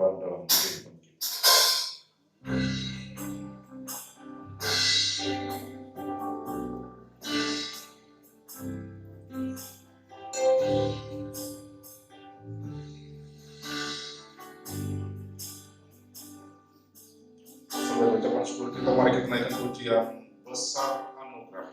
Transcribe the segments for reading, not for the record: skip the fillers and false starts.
Tuhan dalam kehidupan kita. Sebagai ucapan syukur kita, mari kita naikkan pujian besar anugerah.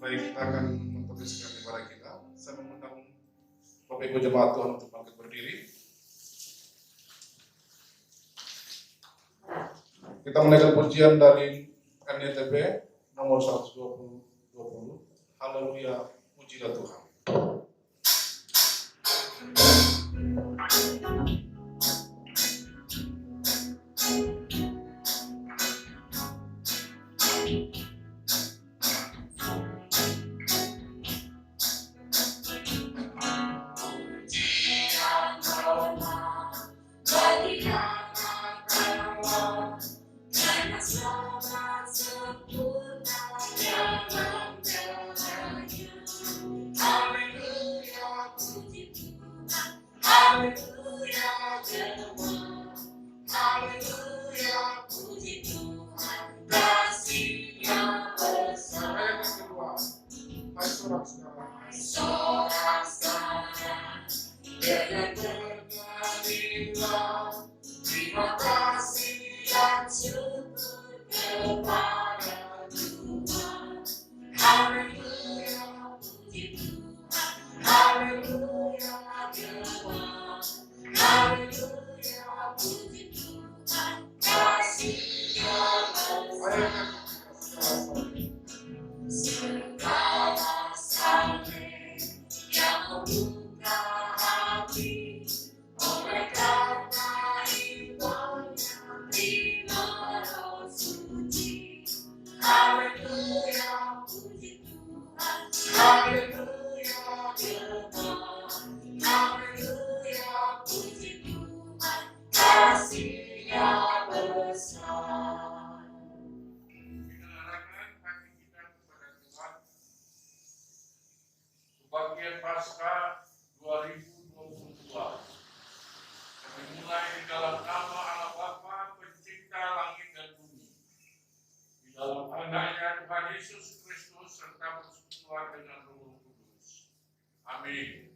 Baik, kita akan meneruskan ibadah kita. Saya mengundang Bapak Ibu Jemaat Tuhan untuk bangkit berdiri. Kita menaikkan pujian dari NYTB nomor 120. Haleluya, pujilah Tuhan. Hallelujah. Prapaskah 2022 yang dimulai di dalam nama Allah Bapa Pencipta langit dan bumi, di dalam anaknya Tuhan Yesus Kristus serta bersekutu dengan Roh Kudus. Amin.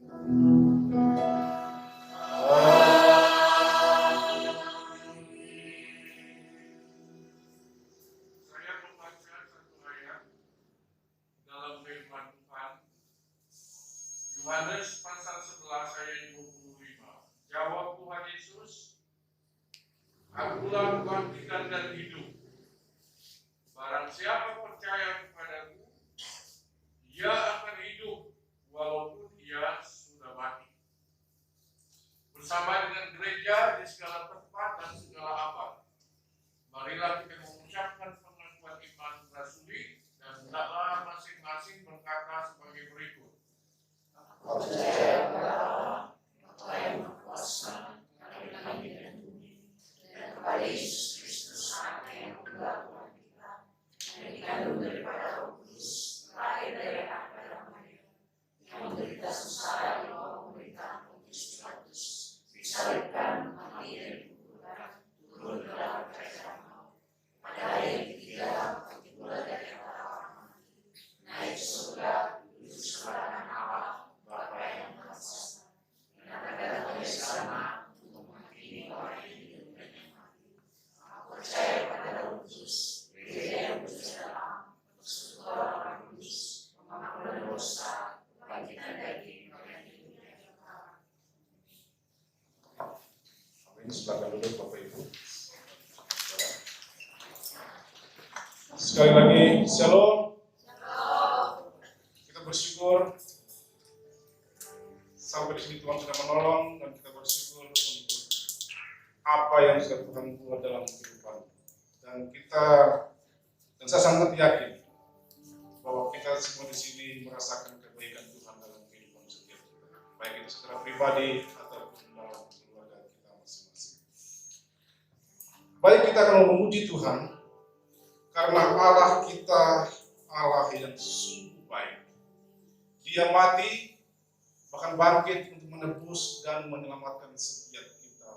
Saya membaca satu ayat dalam firman Tuhan, Yohanes pasal 11 ayat 25. Jawab Tuhan Yesus, Akulah kebangkitan dan hidup. Barang siapa percaya kepadaku, ia akan hidup walaupun ia sudah mati. Bersama dengan gereja di segala tempat dan segala abad, marilah kita mengucapkan pengakuan iman rasuli dan hendaklah masing-masing berkata sebagai berikut. Aku percaya kepada Allah, Bapa yang Maha Kuasa, Pencipta langit dan bumi, dan kepada Yesus Kristus, Anak yang adalah Tuhan kita, yang dikandung daripada Roh Kudus, lahir dari anak darah Maria, yang menderita susah di bawah pemerintahan Pontius Pilatus, disalibkan, mati dan dikuburkan, turun ke dalam kerajaan maut. Pada hari yang ketiga, bangkit pula dari antara orang mati, naik ke surga, duduk sebelah kanan Allah, Bapa yang Maha Kuasa, yang akan datang dari sana untuk menghakimi orang yang hidup dan yang mati. Aku percaya kepada Roh Kudus, gereja yang bersejarah, persekutuan orang kudus, pengampunan dosa, kebangkitan daging, dan hidup yang kekal. Amin. Silakan duduk Bapak Ibu. Sekali lagi, Shalom. Kita bersyukur sampai di sini Tuhan sudah menolong, dan kita bersyukur untuk apa yang sudah Tuhan buat dalam kehidupan. Dan saya sangat yakin bahwa kita semua di sini merasakan kebaikan Tuhan dalam kehidupan setiap kita, baik itu secara pribadi ataupun dalam keluarga kita masing-masing. Baik, kita akan memuji Tuhan karena Allah kita Allah yang sungguh baik. Dia mati bahkan bangkit untuk menebus dan menyelamatkan setiap kita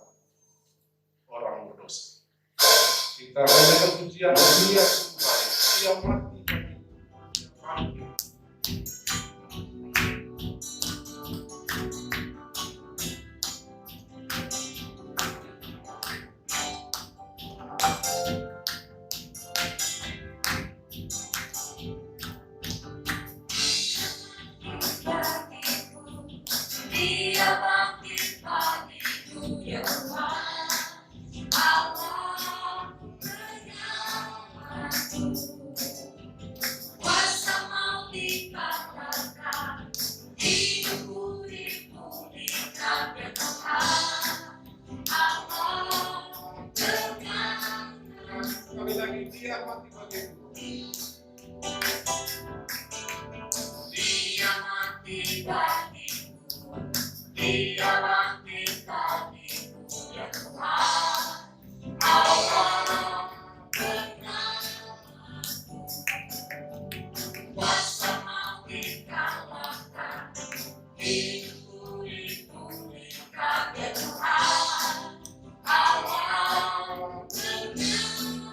orang berdosa. Kita akan pujian Dia sungguh baik. Dia mati bagi kita, bangkit. Dia bangkit bagiku, ya Tuhan, Allah penyelamatku. Kuasa maut dikatakan, hidupku dipulihkan, ya Tuhan, Allah penyelamatku. Sekali lagi, Dia mati bagiku. Dia mati bagiku, Dia bangkit bagiku, ya Tuhan, Allah penyelamatku. Kuasa maut dikalahkan, hidupku dipulihkan, ya Tuhan, Allah penyelamatku.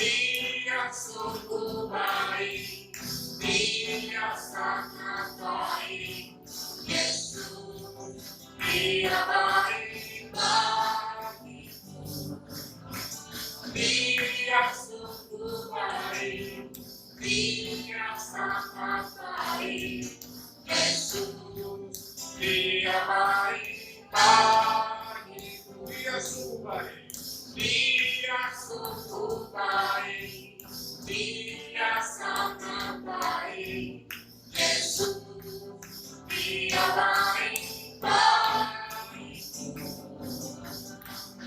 Dia sungguh baik, Dia sangat baik, Yesus, Dia baik bagiku. Dia sungguh baik, Dia sangat baik, Yesus, Dia baik bagiku. Dia sungguh baik. Dia sungguh baik, Dia sangat baik, Yesus, Dia baik bagiku.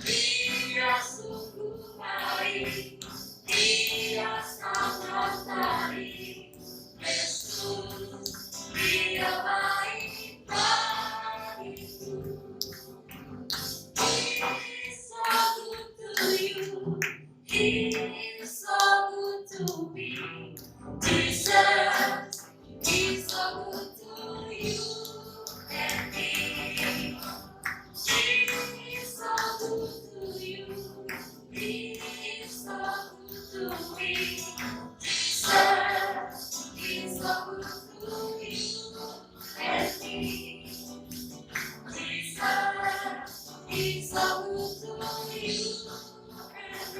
Dia sungguh baik, Dia sangat baik, Yesus, Dia baik bagiku. He is so good to you. He is so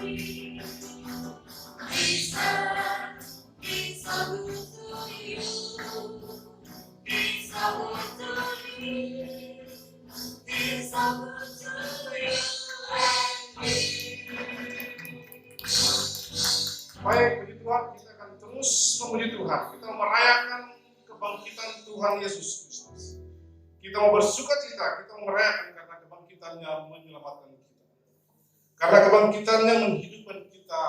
Baik, puji Tuhan, kita akan terus memuji Tuhan. Kita merayakan kebangkitan Tuhan Yesus Kristus. Kita mau bersuka cita, kita mau merayakan karena kebangkitannya menyelamatkan kita. Karena kebangkitannya menghidupkan kita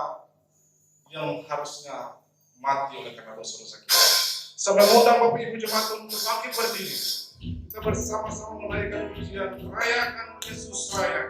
yang harusnya mati oleh karena dosa-dosa kita. Sampai mengundang Bapak Ibu Jemaat untuk bangkit berdiri. Kita bersama-sama menaikkan pujian, merayakan Yesus Raya.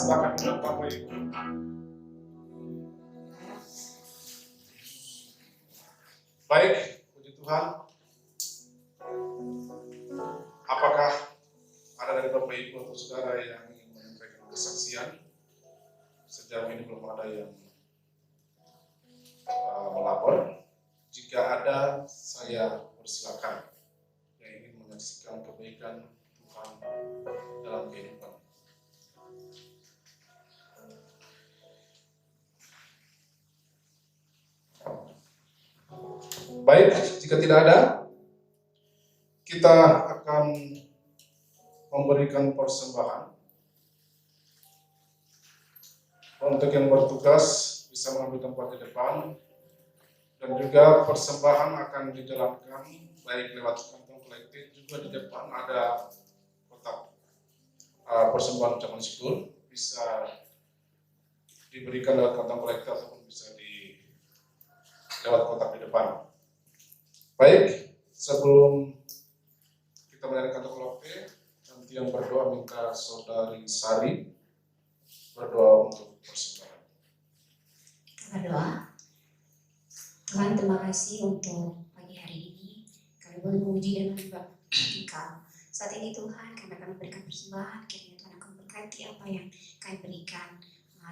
Silakan duduk Bapak Ibu. Baik, puji Tuhan. Apakah ada dari Bapak Ibu atau saudara yang ingin menyampaikan kesaksian? Sejauh ini belum ada yang melapor. Jika ada, saya persilakan yang ingin menyaksikan kebaikan Tuhan dalam kehidupan. Baik, jika tidak ada, kita akan memberikan persembahan. Untuk yang bertugas bisa mengambil tempat di depan, dan juga persembahan akan dijalankan baik lewat kantong kolektif, juga di depan ada kotak persembahan ucapan syukur, bisa diberikan lewat kantong kolektif ataupun bisa lewat kotak di depan. Baik, sebelum kita menarik kantong kolektif, nanti yang berdoa minta Saudari Sari berdoa untuk persembahan. terima kasih untuk pagi hari ini. Kami boleh memuji dan menyembah Engkau. Saat ini Tuhan, kami akan memberikan persembahan. Kiranya Tuhan akan memberkati apa yang kami berikan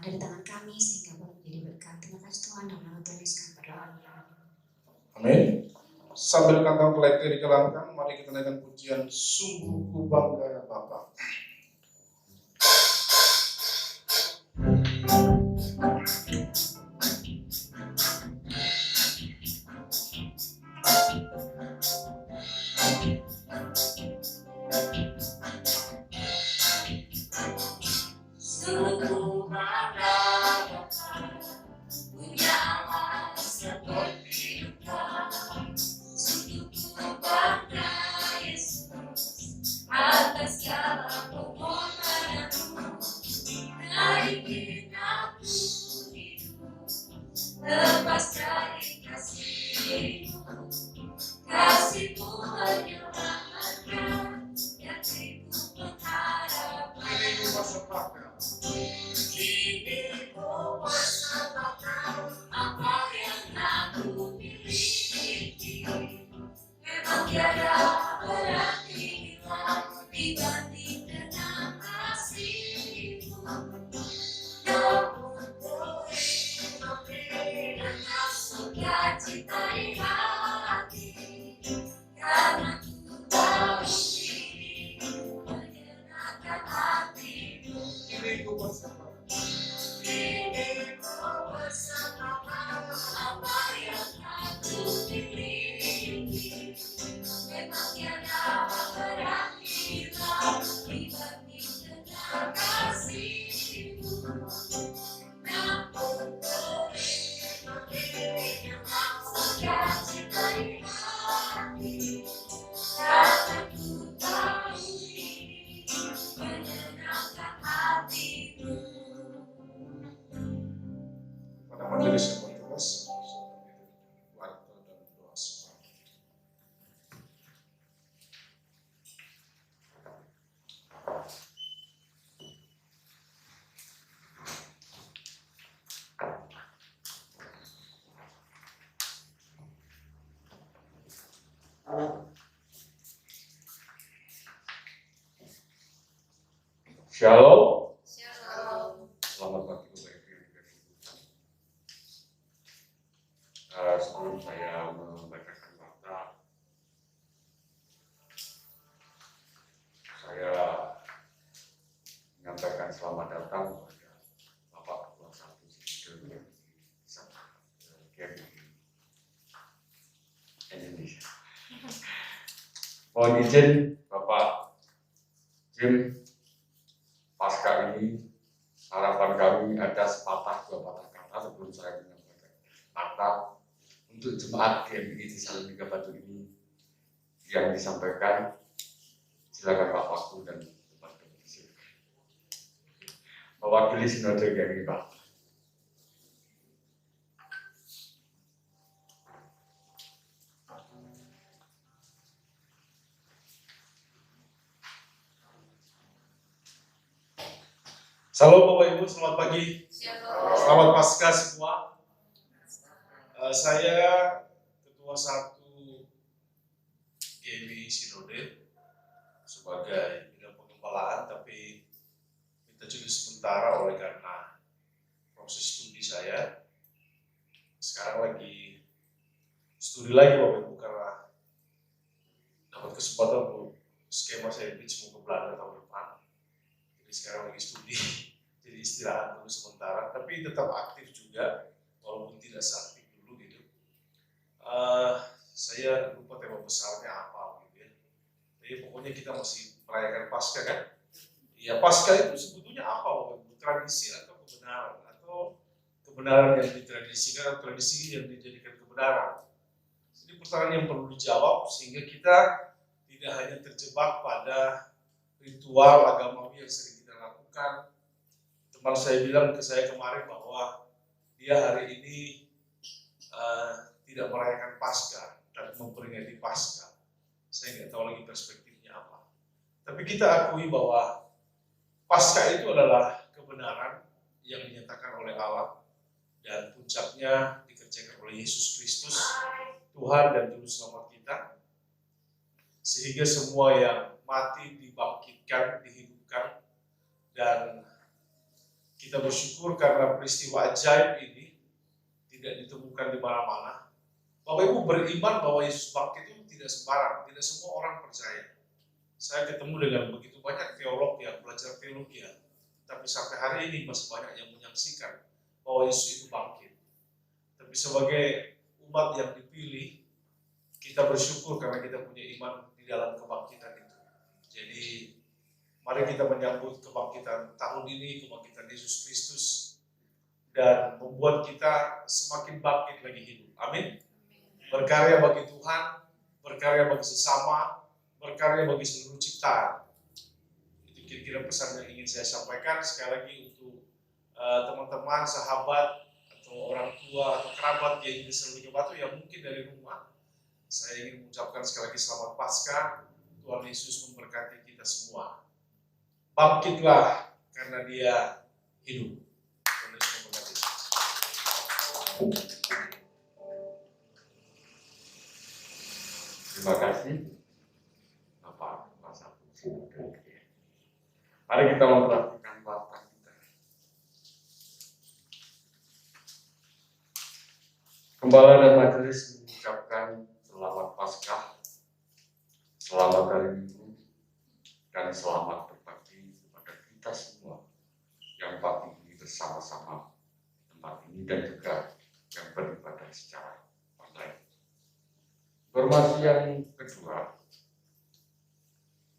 dari tangan kami sehingga boleh menjadi berkat. Terima kasih Tuhan, dalam nama Tuhan Yesus kami berdoa. Amin. Sambil kantong kolektif dikelamkan, mari kita naikkan pujian sungguh ku bangga Bapa. Sungguh bangga punya Allah seperti Engkau. Sungguh bangga Yesus atas segala pengorbananmu. Naiki aku hidup lepas dari kasih-Mu. Kasih-Mu menyelamatkan hatiku mengharapkan. Kini ku persembahkan apa yang aku miliki. Memang tiada berarti bila dibanding dengan kasih-Mu. Namun boleh memberi dengan sukacita di hati. Karena ku tahu diri menyenangkan hati-Mu. Kini ku persembahkan. Kini ku persembahkan apa yang aku miliki. Memang tiada berarti bila dibanding dengan kasih-Mu. Namun boleh memberi dengan sukacita di hati. Karena ku tahu diri menyenangkan hati-Mu. Pada majelis yang bertugas, waktu dan doa sembah. Shalom. Shalom. Selamat pagi Bapak Ibu yang dikasihi Tuhan. Sebelum saya membacakan warta, saya menyampaikan selamat datang kepada Bapak Ketua Satu Sidikil yang di Indonesia. Mohon izin Bapak Jim, pasca ini harapan kami ada sepatah dua patah kata sebelum saya menyampaikan kata untuk jemaat GMI di Salatiga Batu ini yang disampaikan. Silakan Pak Waktu dan Bapak mewakili sinode GMI Pak. Salam Bapak Ibu, selamat pagi. Shalom. Selamat Paskah semua. Saya Ketua Satu GMI Sinode sebagai bidang pengembalaan, tapi minta cuti sementara oleh karena proses studi saya. Sekarang lagi studi lagi Bapak Ibu karena dapat kesempatan untuk skema saya pitch mau ke Belanda tahun depan. Jadi sekarang lagi studi. Jadi istirahat dulu sementara, tapi tetap aktif juga, walaupun tidak seaktif dulu gitu. Saya lupa tema besarnya apa gitu ya. Jadi pokoknya kita masih merayakan Paskah kan? Ya Paskah itu sebetulnya apa Bapak Ibu? Tradisi atau kebenaran? Atau kebenaran yang ditradisikan atau tradisi yang dijadikan kebenaran? Jadi pertanyaan yang perlu dijawab sehingga kita tidak hanya terjebak pada ritual agamawi yang sering kita lakukan. Teman saya bilang ke saya kemarin bahwa dia hari ini tidak merayakan Paskah dan memperingati Paskah. Saya nggak tahu lagi perspektifnya apa. Tapi kita akui bahwa Paskah itu adalah kebenaran yang dinyatakan oleh Allah dan puncaknya diketahui dikerjakan oleh Yesus Kristus, Tuhan dan Juru Selamat kita, sehingga semua yang mati dibangkitkan, dihidupkan, dan kita bersyukur karena peristiwa ajaib ini tidak ditemukan di mana-mana. Bapak Ibu beriman bahwa Yesus bangkit itu tidak sembarang, tidak semua orang percaya. Saya ketemu dengan begitu banyak teolog yang belajar teologi, tapi sampai hari ini masih banyak yang menyaksikan bahwa Yesus itu bangkit. Tapi sebagai umat yang dipilih, kita bersyukur karena kita punya iman di dalam kebangkitan itu. Jadi mari kita menyambut kebangkitan tahun ini, kebangkitan Yesus Kristus, dan membuat kita semakin bangkit lagi hidup. Amin. Berkarya bagi Tuhan, berkarya bagi sesama, berkarya bagi seluruh ciptaan. Itu kira-kira pesan yang ingin saya sampaikan. Sekali lagi untuk teman-teman, sahabat, atau orang tua, atau kerabat yang ingin selalu Batu yang mungkin dari rumah, saya ingin mengucapkan sekali lagi selamat Paskah. Tuhan Yesus memberkati kita semua. Bangkitlah karena Dia hidup. Tuhan Yesus memberkati. Terima kasih Bapak Masa Fungsi. Mari kita memperhatikan watak kita. Gembala dan majelis mengucapkan selamat Paskah, selamat hari Minggu, dan selamat berbakti kepada kita semua yang pagi ini bersama-sama di tempat ini dan juga yang beribadah secara online. Informasi yang kedua,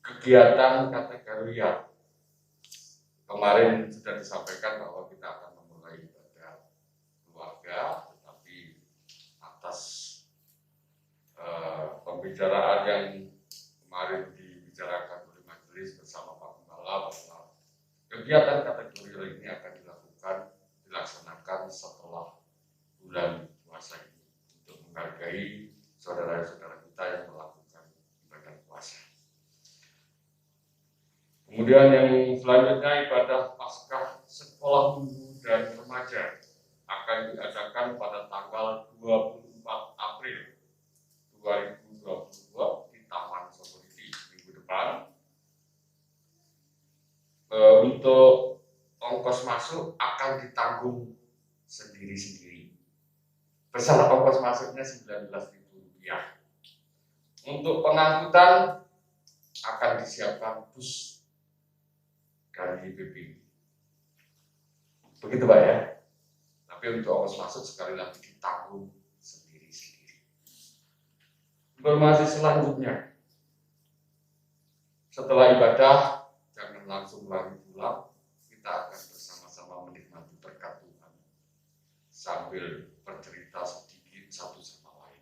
kegiatan kategorial. Kemarin sudah disampaikan bahwa kita akan memulai ibadah keluarga, tetapi atas pembicaraan yang kemarin dibicarakan oleh majelis bersama Pak Gembala bahwa kegiatan kategorial ini akan dilaksanakan setelah bulan puasa ini untuk menghargai saudara-saudara kita yang melakukan ibadah puasa. Kemudian yang selanjutnya ibadah Paskah sekolah minggu dan remaja akan diadakan pada tanggal 24 April 2022 di Taman Sonoriti minggu depan. Untuk ongkos masuk akan ditanggung sendiri-sendiri. Besar ongkos masuknya Rp19.000. Untuk pengangkutan akan disiapkan bus dari BPI. Begitu Pak ya. Tapi untuk ongkos masuk sekali lagi ditanggung sendiri-sendiri. Informasi selanjutnya, setelah ibadah jangan langsung lari pulang, kita akan bersama-sama menikmati berkat Tuhan sambil bercerita sedikit satu sama lain.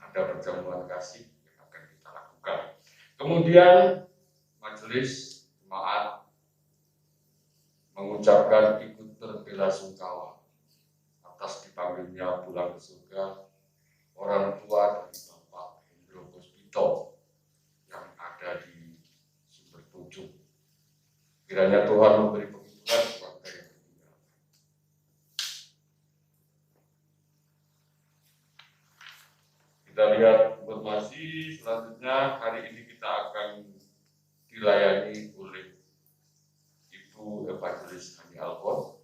Ada perjamuan kasih yang akan kita lakukan. Kemudian majelis jemaat mengucapkan ikut berbelasungkawa atas dipanggilnya pulang ke surga orang tua dari Bapak Hendro Puspito yang ada di Sumber Pucuk. Kiranya Tuhan memberi penghibur keluarga yang tertinggal. Kita lihat informasi selanjutnya. Hari ini kita akan dilayani oleh Ibu Evangelis Hani Alfon.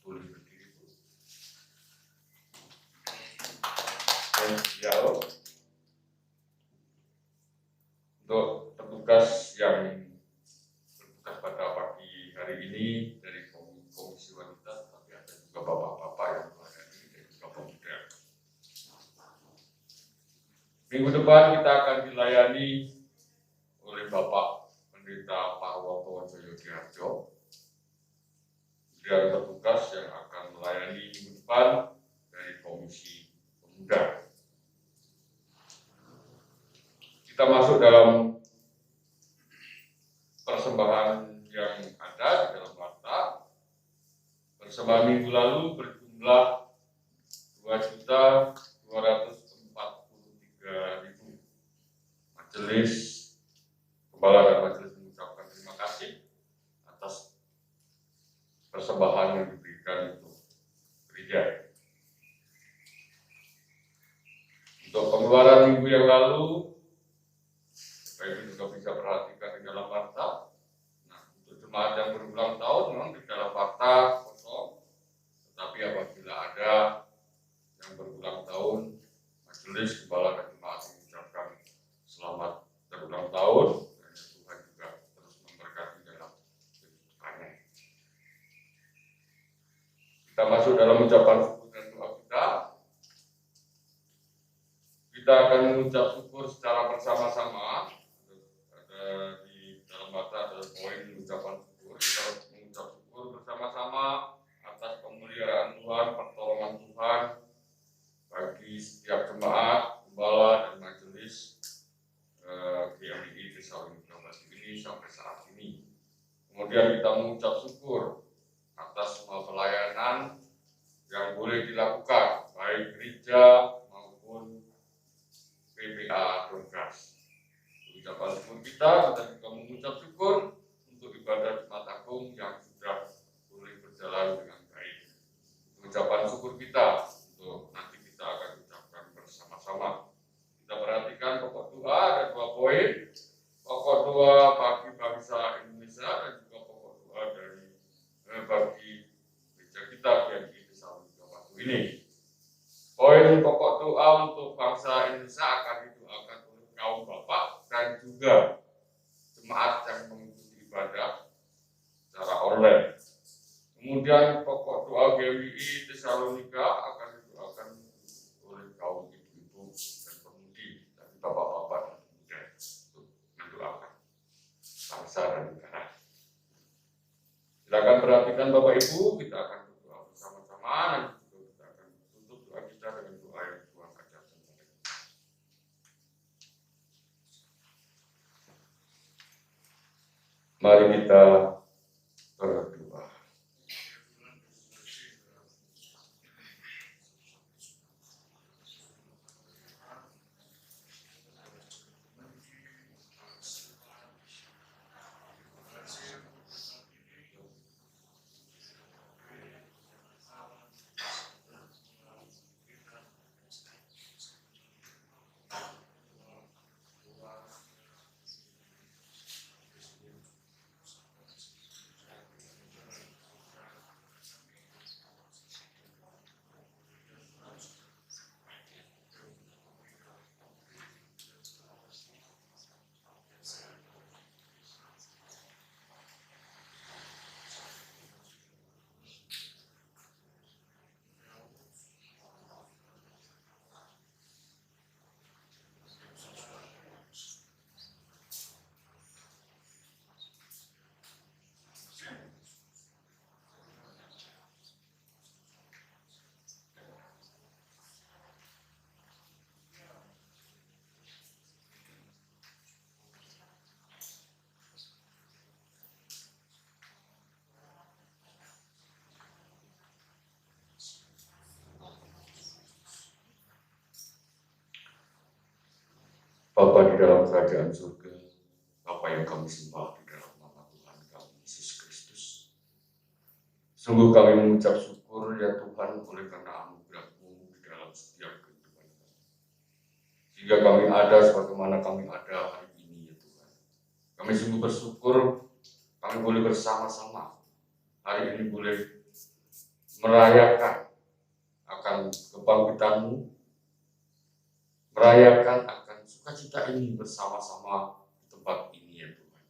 Boleh berdiri, Bu. Untuk petugas yang bertugas pada pagi hari ini dari Komisi Wanita, tapi ada juga bapak-bapak yang melayani dan juga pemuda. Minggu depan kita akan dilayani oleh Bapak Pendeta Parwoto Joyo Diharjo. Kemudian petugas yang akan melayani minggu depan dari Komisi Pemuda. Kita masuk dalam persembahan yang ada di dalam warta. Persembahan minggu lalu berjumlah 2.243.000. Majelis Gembala dan majelis mengucapkan terima kasih atas persembahan yang diberikan untuk gereja. Untuk pengeluaran minggu yang lalu, Bapak Ibu juga bisa perhatikan di dalam warta. Nah, untuk jemaat yang berulang tahun memang di dalam warta kosong, tetapi apabila ada yang berulang tahun, majelis kepala dan jemaat mengucapkan selamat berulang tahun, dan Tuhan juga terus memberkati dalam kehidupannya. Kita masuk dalam ucapan syukur dan doa kita. Kita akan mengucap syukur secara bersama-sama. Ada di dalam mata ada poin ucapan syukur. Kita mengucap syukur bersama-sama atas pemeliharaan Tuhan, pertolongan Tuhan bagi setiap jemaat, gembala, dan majelis GMI Tesalonika ini sampai saat ini. Kemudian kita mengucap syukur atas semua pelayanan yang boleh dilakukan, baik gereja maupun PPA Dongas. Ucapan syukur kita juga mengucap syukur untuk ibadah Jumat Agung yang sudah boleh berjalan dengan baik. Ucapan syukur kita untuk nanti kita akan ucapkan bersama-sama. Kita perhatikan pokok doa ada 2 poin. Pokok doa bagi bangsa Indonesia dan juga pokok doa dari bagi gereja kita yang di Tesalonika waktu ini. Poin pokok doa untuk bangsa Indonesia akan didoakan oleh kaum bapak dan juga jemaat yang mengikuti ibadah secara online. Kemudian pokok doa GMI Tesalonika akan didoakan oleh kaum ibu-ibu dan pemudi, dan bapak-bapak dan pemuda untuk mendoakan bangsa dan negara. Silakan perhatikan Bapak Ibu, kita akan berdoa bersama-sama dan kita akan tutup doa kita dengan doa yang Tuhan ajarkan kepada kita. Mari kita berdoa. Bapa di dalam kerajaan surga, Bapa yang kami sembah di dalam nama Tuhan kami Yesus Kristus. Sungguh kami mengucap syukur ya Tuhan oleh karena anugerah-Mu di dalam setiap kehidupan kami. Sehingga kami ada sebagaimana kami ada hari ini ya Tuhan. Kami sungguh bersyukur kami boleh bersama-sama hari ini boleh merayakan akan kebangkitan-Mu, merayakan akan sukacita ini bersama-sama di tempat ini ya Tuhan.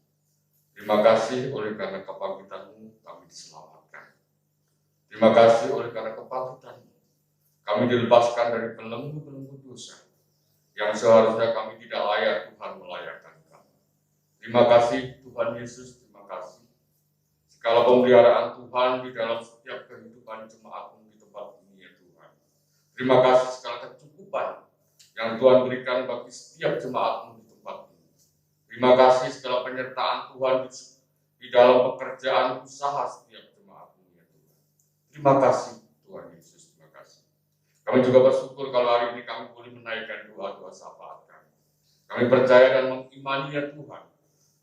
Terima kasih oleh karena kebangkitan-Mu kami diselamatkan. Terima kasih oleh karena kebangkitan-Mu kami dilepaskan dari belenggu-belenggu dosa yang seharusnya kami tidak layak Tuhan melayakkan kami. Terima kasih Tuhan Yesus, terima kasih. Segala pemeliharaan Tuhan di dalam setiap kehidupan jemaat-Mu di tempat ini ya Tuhan. Terima kasih segala kecukupan yang Tuhan berikan bagi setiap jemaat-Mu di tempat ini. Terima kasih segala penyertaan Tuhan di dalam pekerjaan usaha setiap jemaat-Mu ya Tuhan. Terima kasih Tuhan Yesus, terima kasih. Kami juga bersyukur kalau hari ini kami boleh menaikkan doa-doa syafaat kami. Kami percaya dan mengimani ya Tuhan,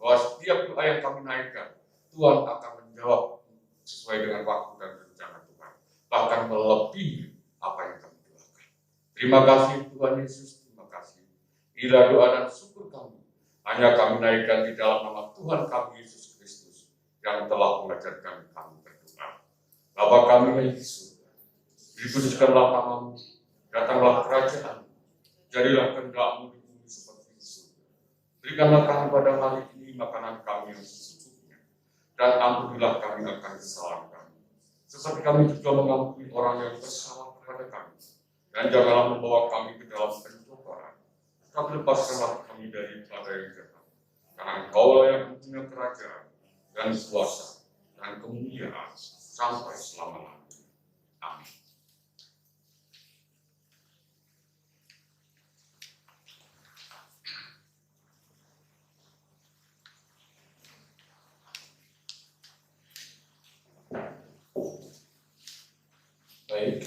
bahwa setiap doa yang kami naikkan, Tuhan akan menjawab sesuai dengan waktu dan rencana Tuhan. Bahkan melebihi apa yang kami doakan. Terima kasih Tuhan Yesus, terima Inilah doa dan syukur kami. Hanya kami naikkan di dalam nama Tuhan kami Yesus Kristus yang telah mengajarkan kami berdoa. Bapa kami yang di surga, dikuduskanlah namamu, datanglah kerajaan, jadilah kehendak-Mu di bumi seperti di surga. Berikanlah kami pada hari ini makanan kami yang secukupnya, dan ampunilah kami akan kesalahan kami, seperti kami juga mengampuni orang yang bersalah kepada kami. Dan janganlah membawa kami ke dalam pencobaan, tapi lepaskanlah kami daripada yang jahat. Karena Engkau yang mempunyai kerajaan dan kuasa dan kemuliaan sampai selama-lamanya. Amin. Baik,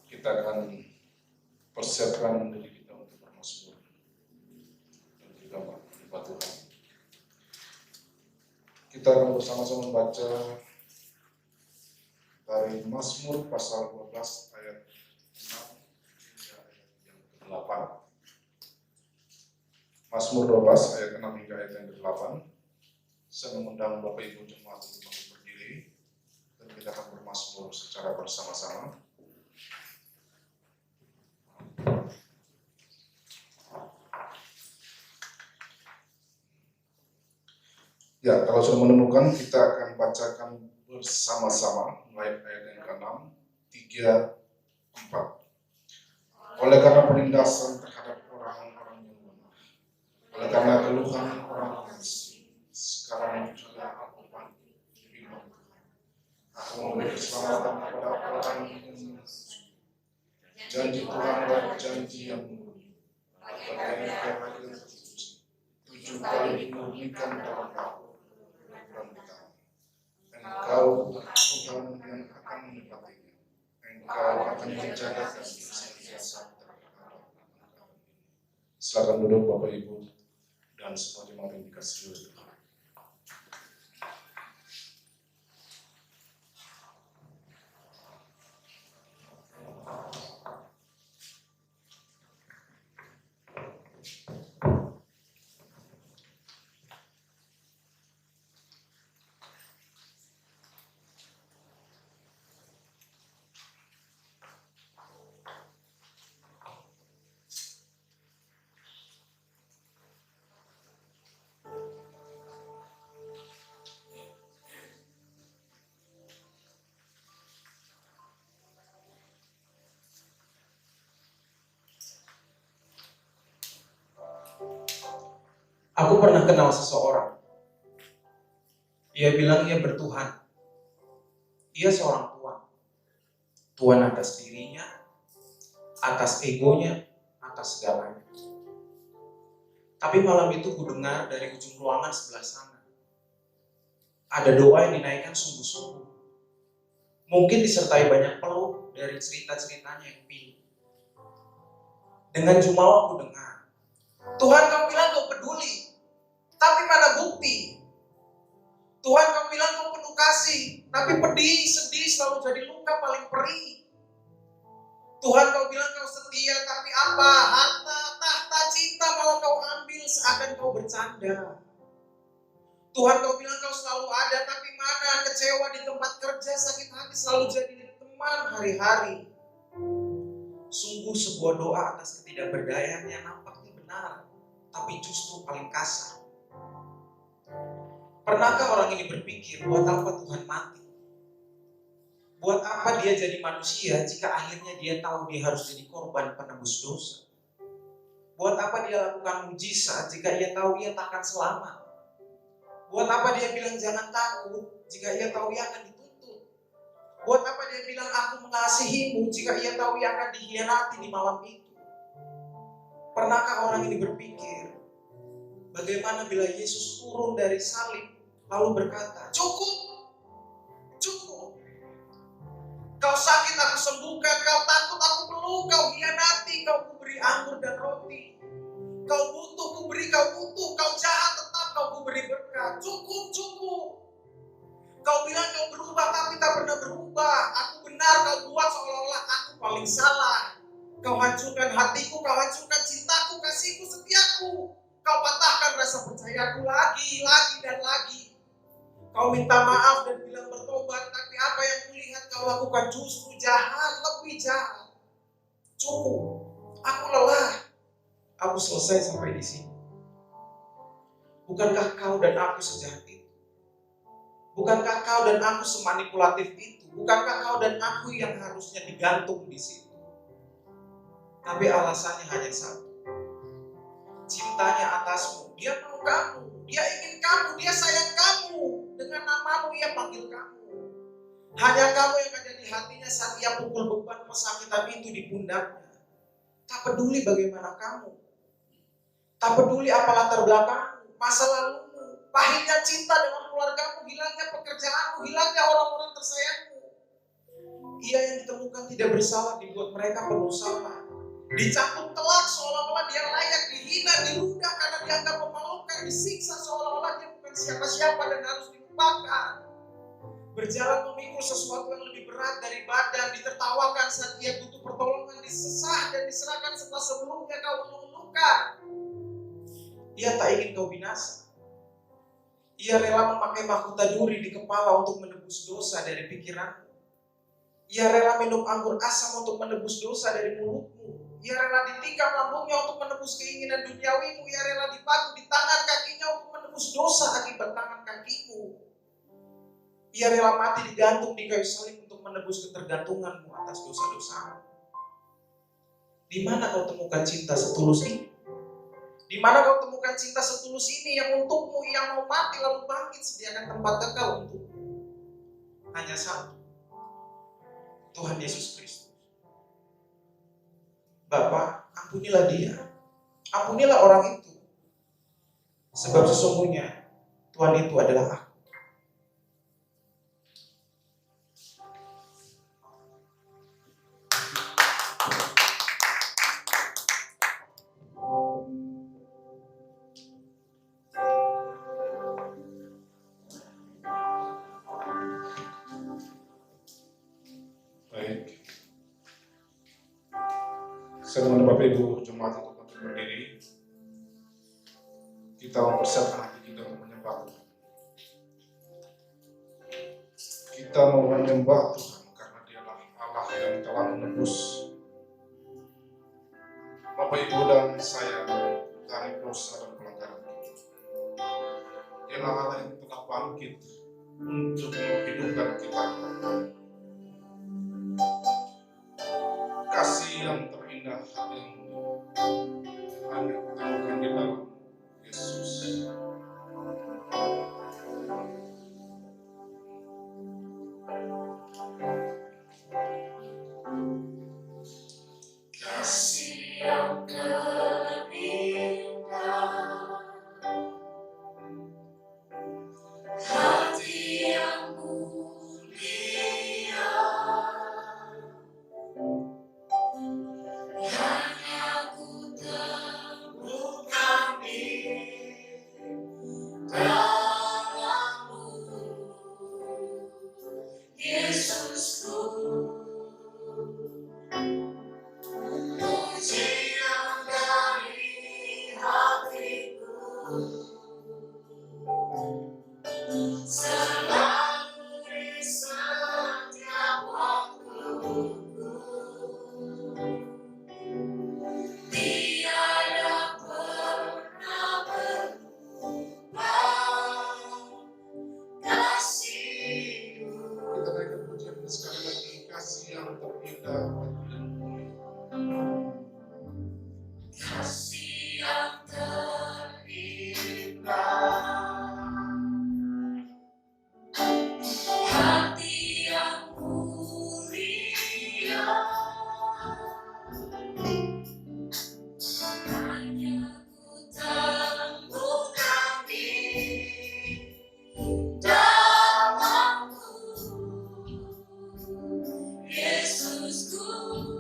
kita akan persiapkan diri kita untuk bermazmur dan juga menyembah Tuhan. Kita akan bersama-sama membaca dari Mazmur pasal 12 ayat 6 hingga ayat yang ke-8. Mazmur 12 ayat 6 hingga ayat yang ke-8. Saya mengundang Bapak Ibu jemaat untuk berdiri dan kita akan bermazmur secara bersama-sama. Ya, kalau sudah menemukan, kita akan bacakan bersama-sama mulai ayat yang ke-6, 3, 4. Oleh karena penindasan terhadap orang-orang yang lemah, oleh karena keluhan orang miskin, sekarang juga aku bangkit firman Tuhan. Aku memberi keselamatan kepada orang yang miskin. Janji Tuhan adalah janji yang murni, bagaimana yang terpuji. 7 kali dimurnikan dalam aku. Engkau Tuhan yang akan menepatinya. Engkau akan menjaga dan senantiasa terhadap Engkau. Silakan duduk Bapak Ibu dan semua jemaat yang dikasihi oleh Tuhan. Aku pernah kenal seseorang. Ia bilang ia bertuhan. Ia seorang tuan. Tuan atas dirinya, atas egonya, atas segalanya. Tapi malam itu kudengar dari ujung ruangan sebelah sana. Ada doa yang dinaikkan sungguh-sungguh. Mungkin disertai banyak peluk dari cerita-ceritanya yang pilu. Dengan jumawa aku dengar, Tuhan kau bilang kau peduli, tapi mana bukti? Tuhan kau bilang kau penuh kasih, tapi pedih, sedih selalu jadi luka paling perih. Tuhan kau bilang kau setia, tapi apa? Harta, tahta, cinta malah kau ambil seakan kau bercanda. Tuhan kau bilang kau selalu ada, tapi mana? Kecewa di tempat kerja, sakit hati selalu jadi teman hari-hari. Sungguh sebuah doa atas ketidakberdayaan yang nampaknya benar, tapi justru paling kasar. Pernahkah orang ini berpikir, buat apa Tuhan mati? Buat apa dia jadi manusia jika akhirnya dia tahu dia harus jadi korban penebus dosa? Buat apa dia lakukan mujizat jika ia tahu ia takkan selamat? Buat apa dia bilang jangan takut jika ia tahu ia akan dituntut? Buat apa dia bilang aku mengasihimu jika ia tahu ia akan dikhianati di malam itu? Pernahkah orang ini berpikir, bagaimana bila Yesus turun dari salib lalu berkata, cukup, cukup. Kau sakit aku sembuhkan, kau takut aku peluk, kau hianati, kau kuberi anggur dan roti. Kau butuh kuberi, kau butuh, kau jahat tetap kau kuberi berkat. Cukup, cukup. Kau bilang kau berubah tapi tak pernah berubah. Aku benar, kau buat seolah-olah aku paling salah. Kau hanya hancurkan hatiku, kau hancurkan cintaku, kasihku, setiaku. Kau patahkan rasa percayaku lagi dan lagi. Kau minta maaf dan bilang bertobat, tapi apa yang kulihat kau lakukan justru jahat, lebih jahat. Cukup, aku lelah. Aku selesai sampai di sini. Bukankah kau dan aku sejahat itu? Bukankah kau dan aku semanipulatif itu? Bukankah kau dan aku yang harusnya digantung di situ? Tapi alasannya hanya satu. Cintanya atasmu. Dia mau kamu. Dia ingin kamu. Dia sayang kamu. Dengan namamu ia panggil kamu. Hanya kamu yang ada di hatinya saat ia pukul beban pesakitan itu di pundaknya. Tak peduli bagaimana kamu. Tak peduli apa latar belakangmu, masa lalumu, pahitnya cinta dengan keluargamu, hilangnya pekerjaanmu, hilangnya orang-orang tersayangmu. Ia yang ditemukan tidak bersalah dibuat mereka penuh salah. Dicambuk telak seolah-olah dia layak dihina, diludah karena dianggap memalukan, disiksa seolah-olah dia bukan siapa-siapa dan harus dilupakan. Berjalan memikul sesuatu yang lebih berat dari badan, ditertawakan saat ia butuh pertolongan, disesah dan diserahkan setelah sebelumnya kau mengeluhkan. Ia tak ingin kau binasa. Ia rela memakai mahkota duri di kepala untuk menebus dosa dari pikiranmu. Ia rela minum anggur asam untuk menebus dosa dari mulutmu. Ia rela ditikam lambungnya untuk menebus keinginan duniawimu. Ia rela dipaku di tangan kakinya untuk menebus dosa akibat tangan kakimu. Ia rela mati digantung di kayu salib untuk menebus ketergantunganmu atas dosa-dosamu. Di mana kau temukan cinta setulus ini? Di mana kau temukan cinta setulus ini yang untukmu, yang mau mati lalu bangkit sediakan tempat kekal untukmu? Hanya satu, Tuhan Yesus Kristus. Bapa, ampunilah dia, ampunilah orang itu, sebab sesungguhnya Tuhan itu adalah aku. Baik. Saya mohon Bapak Ibu jemaat untuk berdiri. Kita mempersiapkan hati kita untuk menyembah Tuhan. Kita mau menyembah Tuhan karena Dialah Allah yang telah menebus Bapak Ibu dan saya dari dosa dan pelanggaran kita. Dialah Allah yang telah bangkit untuk menghidupkan kita. Kasih yang terindah hati yang mulia hanya ditemukan di dalam Yesus. Kasih yang terindah, hati yang mulia, hanya ku temukan di dalam-Mu, Yesusku. Pujian dari hatiku selalu di setiap waktuku. Tiada pernah berubah kasih-Mu. Kita naikkan pujian sekali lagi, kasih yang terindah hati yang mulia. Kasih yang terindah, hati yang mulia, hanya ku temukan di dalam-Mu, Yesusku.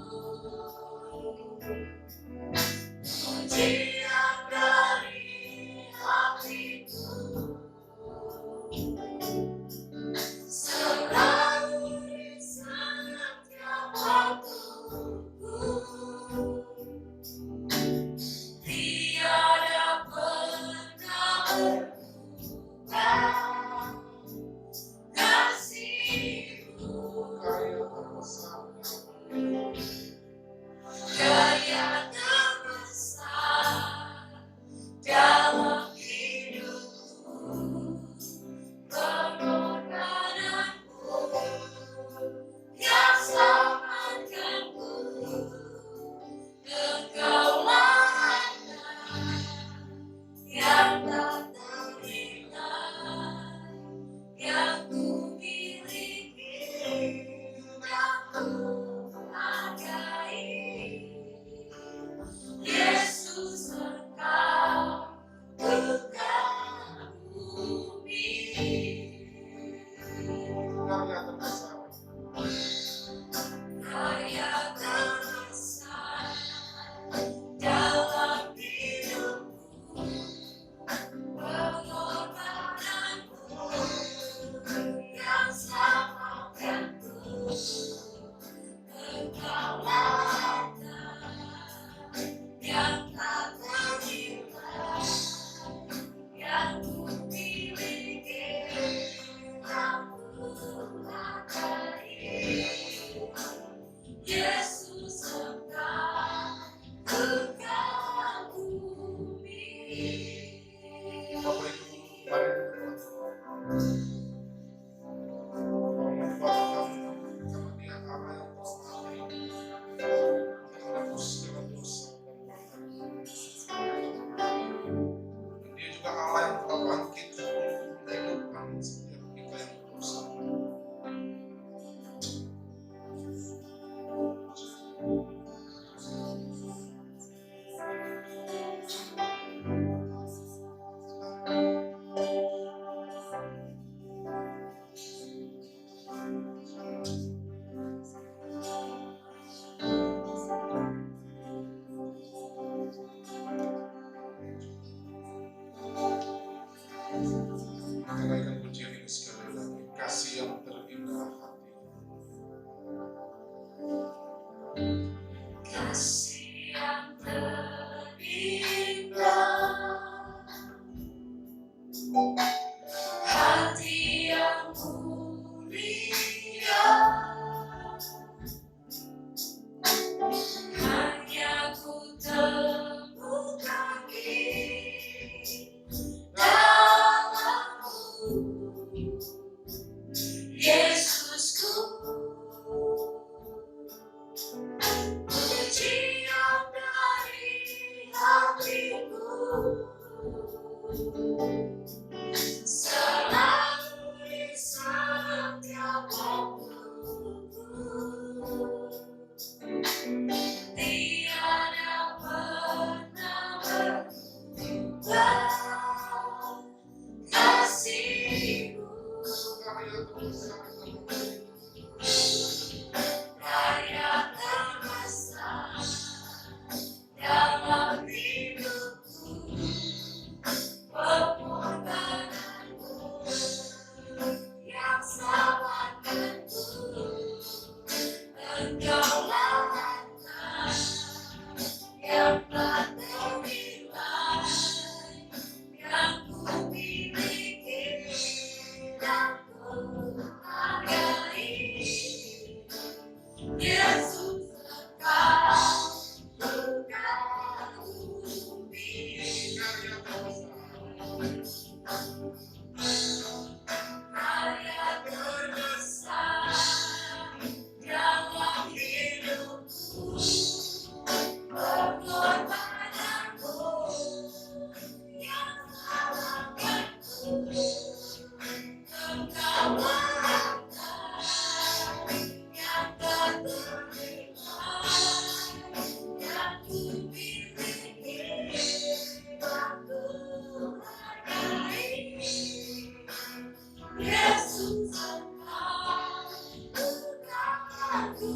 Yesus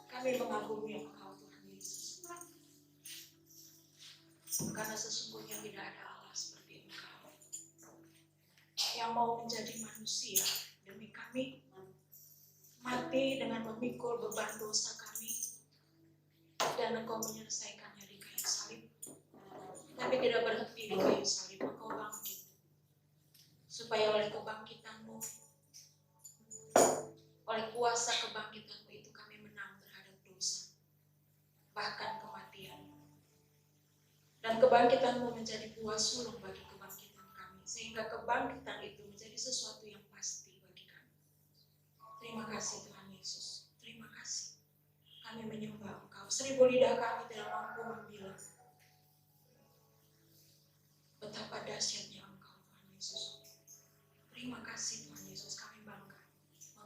kami mengagumi Engkau Tuhan Yesus, karena sesungguhnya tidak ada Allah seperti Engkau yang mau menjadi manusia demi kami, mati dengan memikul beban dosa kami, dan Engkau menyelesaikannya di kayu salib. Tapi tidak berhenti di kayu salib, Engkau bangkit, supaya oleh kebangkitan-Mu, oleh kuasa kebangkitan-Mu itu kami menang terhadap dosa, bahkan kematian. Dan kebangkitan-Mu menjadi buah sulung bagi kebangkitan kami, sehingga kebangkitan itu menjadi sesuatu yang pasti bagi kami. Terima kasih Tuhan Yesus, terima kasih. Kami menyembah Engkau, 1000 lidah kami tidak mampu membilang betapa dahsyatnya Engkau Tuhan Yesus. Terima kasih Tuhan Yesus, kami bangga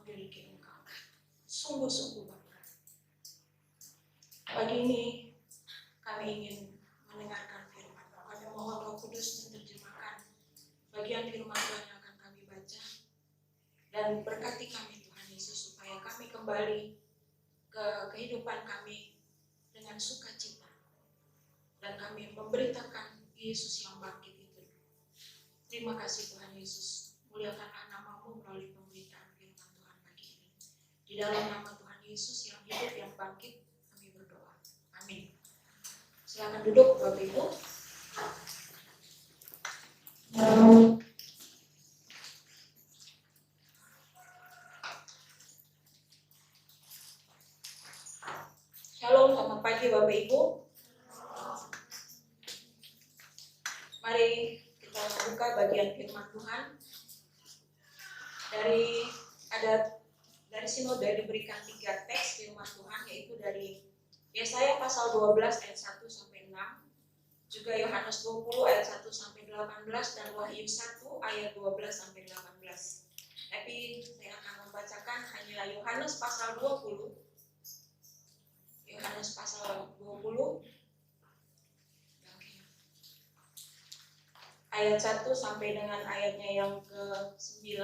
memiliki Engkau, sungguh-sungguh bangga. Pagi ini kami ingin mendengarkan firman. Kami mohon Roh Kudus menerjemahkan bagian firman Tuhan yang akan kami baca, dan berkati kami Tuhan Yesus, supaya kami kembali ke kehidupan kami dengan sukacita, dan kami memberitakan Yesus yang bangkit itu. Terima kasih Tuhan Yesus, muliakanlah nama-Mu melalui pemberitaan firman Tuhan pagi ini. Di dalam nama Tuhan Yesus yang hidup, yang bangkit, kami berdoa. Amin. Silakan duduk Bapak Ibu. Shalom, selamat pagi Bapak Ibu. Mari kita buka bagian firman Tuhan. Dari sinode diberikan 3 teks firman Tuhan, yaitu dari Yesaya pasal 12 ayat 1 sampai 6, juga Yohanes 20 ayat 1 sampai 18, dan Wahyu 1 ayat 12 sampai 18. Tapi saya akan membacakan hanya Yohanes pasal 20. Yohanes pasal 20 ayat 1 sampai dengan ayatnya yang ke-9,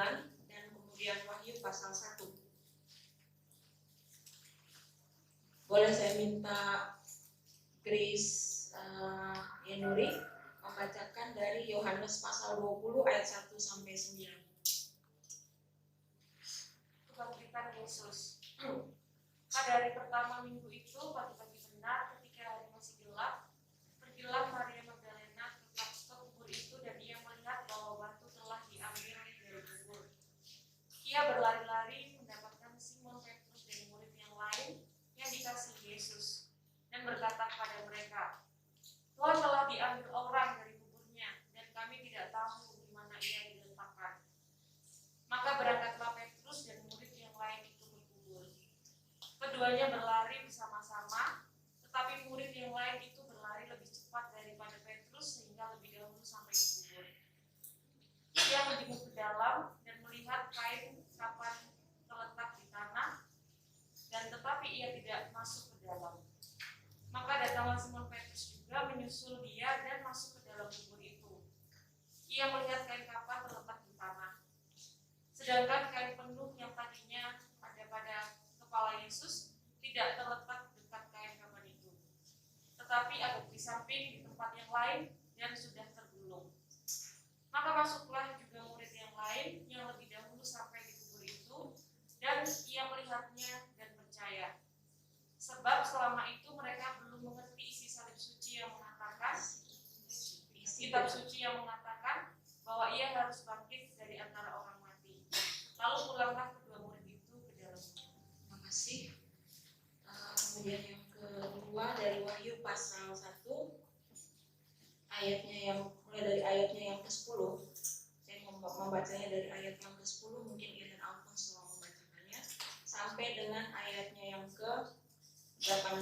dan kemudian Wahyu pasal 1. Boleh saya minta Grace Yenuri membacakan dari Yohanes pasal 20 ayat 1 sampai 9. Kebangkitan Yesus. Pada hari pertama minggu itu, pagi-pagi benar, ketika hari masih gelap, pergilah Maria Magdalena ke kubur itu, dan ia melihat bahwa batu telah diambil dari kubur. Ia berlari-lari mendapatkan Simon Petrus dan murid yang lain yang dikasihi Yesus, dan berkata kepada mereka, Tuhan telah diambil orang dari kuburnya, dan kami tidak tahu di mana ia diletakkan. Maka berangkatlah Petrus dan murid yang lain itu berkubur. Keduanya berlari bersama-sama, tetapi murid yang lain itu berlari lebih cepat daripada Petrus, sehingga lebih dahulu sampai di kubur. Ia menjenguk ke dalam dan melihat kain kapan terletak di tanah, dan tetapi ia tidak masuk ke dalam. Maka datanglah Simon Petrus juga menyusul dia dan masuk ke dalam kubur itu. Ia melihat kain kapan terletak di tanah, sedangkan kain penuh yang tadinya ada pada kepala Yesus tidak terletak dekat kain kapan itu, tetapi agak di samping di tempat yang lain dan sudah tergulung. Maka masuklah juga murid yang lain yang lebih dahulu sampai di kubur itu, dan ia melihatnya dan percaya. Sebab selama itu mereka belum mengerti isi salib suci yang mengatakan, kitab suci yang mengatakan bahwa ia harus bangkit dari antara orang mati. Lalu pulanglah kedua murid itu ke dalam. Terima kasih. Kemudian yang kedua dari Wahyu pasal 1, ayatnya yang mulai dari ayatnya yang ke-10. Saya membacanya dari ayat yang ke-10, mungkin Irene Alphonse telah membacakannya, sampai dengan ayatnya yang ke-12. 18.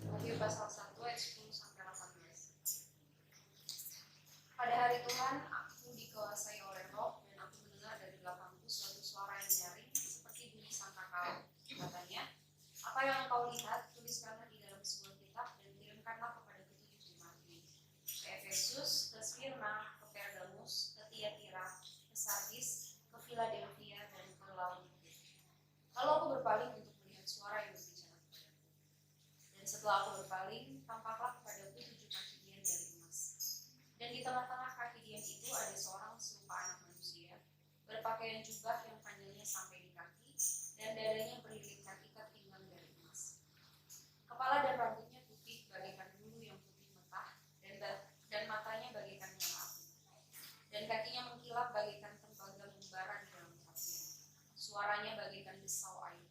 Wahyu pasal 1 ayat 10 sampai 18. Pada hari Tuhan, aku dikuasai oleh Roh dan aku mendengar dari belakangku suatu suara yang nyaring seperti bunyi sangkakala. Katanya, apa yang engkau lihat, tuliskanlah di dalam sebuah kitab dan kirimkanlah kepada ketujuh jemaat ini. Ke Efesus, ke Smyrna, ke Pergamus, ke Tiatira, ke Sardis, ke Philadelphia, dan ke Laodikia. Lalu aku berpaling untuk melihat suara yang berbicara kepadaku. Dan setelah aku berpaling, tampaklah kepadaku 7 kaki dian dari emas. Dan di tengah-tengah kaki dian itu ada seorang serupa anak manusia, berpakaian jubah yang panjangnya sampai di kaki, dan dadanya berlilit-lilit ikat pinggang dari emas. Kepala dan rambutnya putih bagaikan bulu yang putih mentah, dan matanya bagaikan nyala api. Dan kakinya mengkilap bagaikan tembaga membara di dalam apian. Suaranya bagaikan desau air.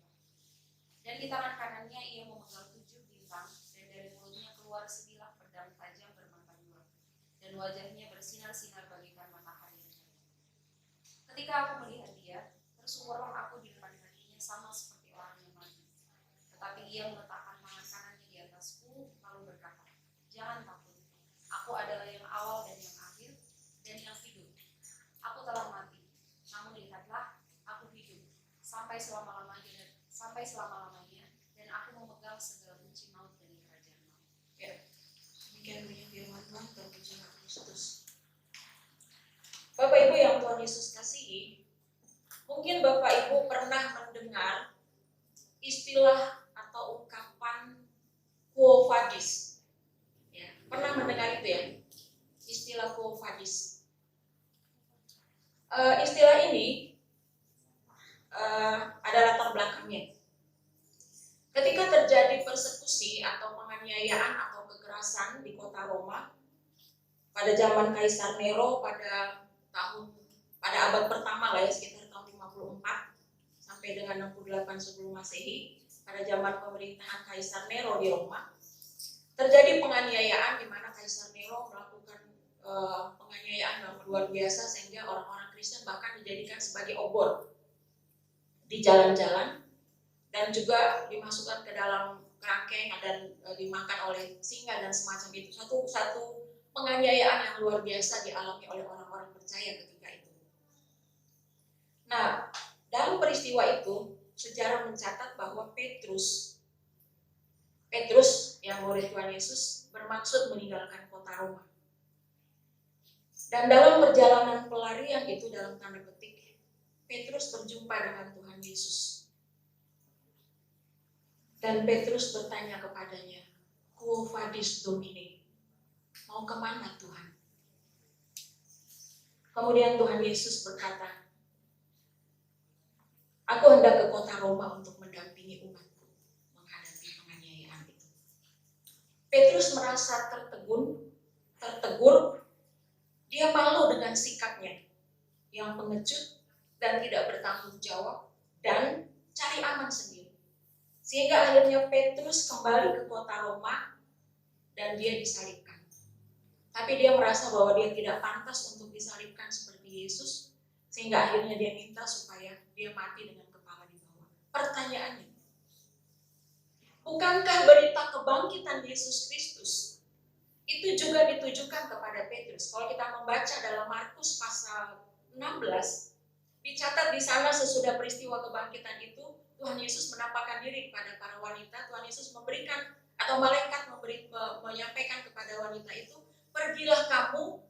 Dan di tangan kanannya ia memegang 7 bintang, dan dari mulutnya keluar sebilah pedang tajam bermata 2, dan wajahnya bersinar-sinar bagaikan matahari yang terang. Ketika aku melihat dia, tersungkurlah aku di depan kakinya sama seperti orang yang mati. Tetapi ia meletakkan tangan kanannya di atasku, lalu berkata, "Jangan takut, aku adalah yang awal dan yang akhir, dan yang hidup. Aku telah mati, namun lihatlah, aku hidup sampai selama-lamanya, dan aku memegang segala kunci maut dari kerajaan maut." Demikian bunyi firman Tuhan, terpujilah Kristus. Bapak Ibu yang Tuhan Yesus kasihi, mungkin Bapak Ibu pernah mendengar istilah atau ungkapan quo vadis. Ya, pernah mendengar itu ya? Istilah quo vadis. Istilah ini ada latar belakangnya. Ketika terjadi persekusi atau penganiayaan atau kekerasan di kota Roma pada zaman Kaisar Nero pada abad pertama lah ya, sekitar tahun 54 sampai dengan 68 sebelum Masehi, pada zaman pemerintahan Kaisar Nero di Roma, terjadi penganiayaan di mana Kaisar Nero melakukan penganiayaan yang luar biasa sehingga orang-orang Kristen bahkan dijadikan sebagai obor di jalan-jalan dan juga dimasukkan ke dalam kerangkeng dan dimakan oleh singa dan semacam itu. Satu penganiayaan yang luar biasa dialami oleh orang-orang percaya ketika itu. Nah, dalam peristiwa itu sejarah mencatat bahwa Petrus yang murid Tuhan Yesus bermaksud meninggalkan kota Roma. Dan dalam perjalanan pelarian itu dalam tanda petik, Petrus berjumpa dengan Tuhan Yesus. Dan Petrus bertanya kepadanya, "Quo vadis Domine?" Mau kemana Tuhan? Kemudian Tuhan Yesus berkata, "Aku hendak ke kota Roma untuk mendampingi umatku menghadapi penganiayaan itu." Petrus merasa tertegur, dia malu dengan sikapnya yang pengecut dan tidak bertanggung jawab dan cari aman sendiri. Sehingga akhirnya Petrus kembali ke kota Roma dan dia disalibkan. Tapi dia merasa bahwa dia tidak pantas untuk disalibkan seperti Yesus, sehingga akhirnya dia minta supaya dia mati dengan kepala di bawah. Pertanyaannya, bukankah berita kebangkitan Yesus Kristus itu juga ditujukan kepada Petrus? Kalau kita membaca dalam Markus pasal 16, dicatat di sana sesudah peristiwa kebangkitan itu, Tuhan Yesus menampakkan diri kepada para wanita. Tuhan Yesus memberikan atau malaikat menyampaikan kepada wanita itu, "Pergilah kamu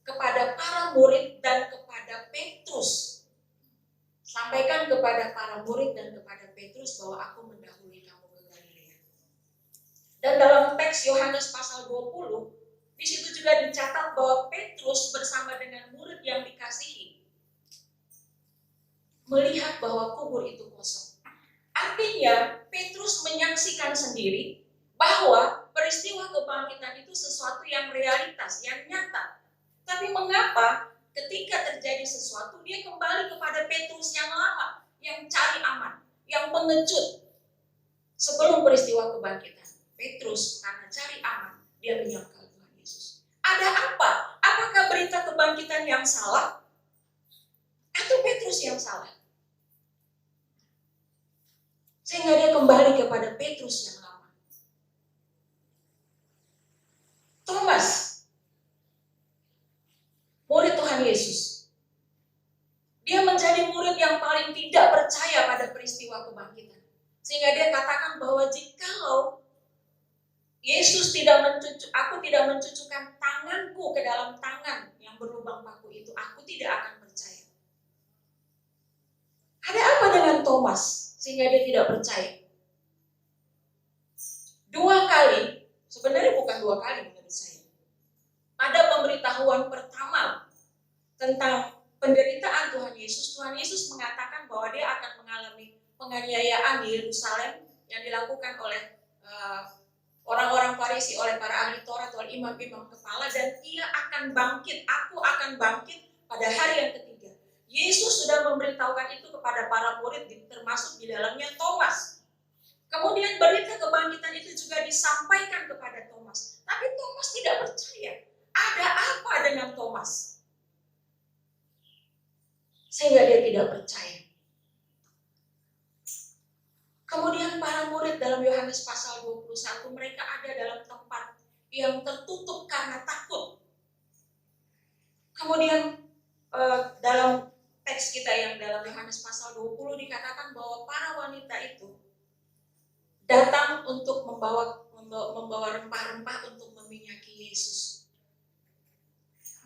kepada para murid dan kepada Petrus. Sampaikan kepada para murid dan kepada Petrus bahwa aku mendahului kamu ke Galilea." Dan dalam teks Yohanes pasal 20, di situ juga dicatat bahwa Petrus bersama dengan murid yang dikasihi melihat bahwa kubur itu kosong. Artinya, Petrus menyaksikan sendiri bahwa peristiwa kebangkitan itu sesuatu yang realitas, yang nyata. Tapi mengapa ketika terjadi sesuatu, dia kembali kepada Petrus yang lama, yang cari aman, yang pengecut. Sebelum peristiwa kebangkitan, Petrus karena cari aman, dia menyangkal Tuhan Yesus. Ada apa? Apakah berita kebangkitan yang salah? Atau Petrus yang salah? Sehingga dia kembali kepada Petrus yang lama. Thomas, murid Tuhan Yesus, dia menjadi murid yang paling tidak percaya pada peristiwa kebangkitan. Sehingga dia katakan bahwa jikalau Yesus aku tidak mencucukkan tanganku ke dalam tangan yang berlubang paku itu, aku tidak akan percaya. Ada apa dengan Thomas sehingga dia tidak percaya? 2 kali, sebenarnya bukan 2 kali menurut saya. Ada pemberitahuan pertama tentang penderitaan Tuhan Yesus mengatakan bahwa dia akan mengalami penganiayaan di Yerusalem yang dilakukan oleh orang-orang Farisi, oleh para ahli Taurat, oleh imam-imam kepala, dan ia akan bangkit, aku akan bangkit pada hari yang ketiga. Yesus sudah memberitahukan itu kepada para murid, termasuk di dalamnya Thomas. Kemudian berita kebangkitan itu juga disampaikan kepada Thomas. Tapi Thomas tidak percaya. Ada apa dengan Thomas? Sehingga dia tidak percaya. Kemudian para murid dalam Yohanes pasal 21, mereka ada dalam tempat yang tertutup karena takut. Kemudian dalam teks kita yang dalam Yohanes pasal 20 dikatakan bahwa para wanita itu datang untuk membawa rempah-rempah untuk meminyaki Yesus.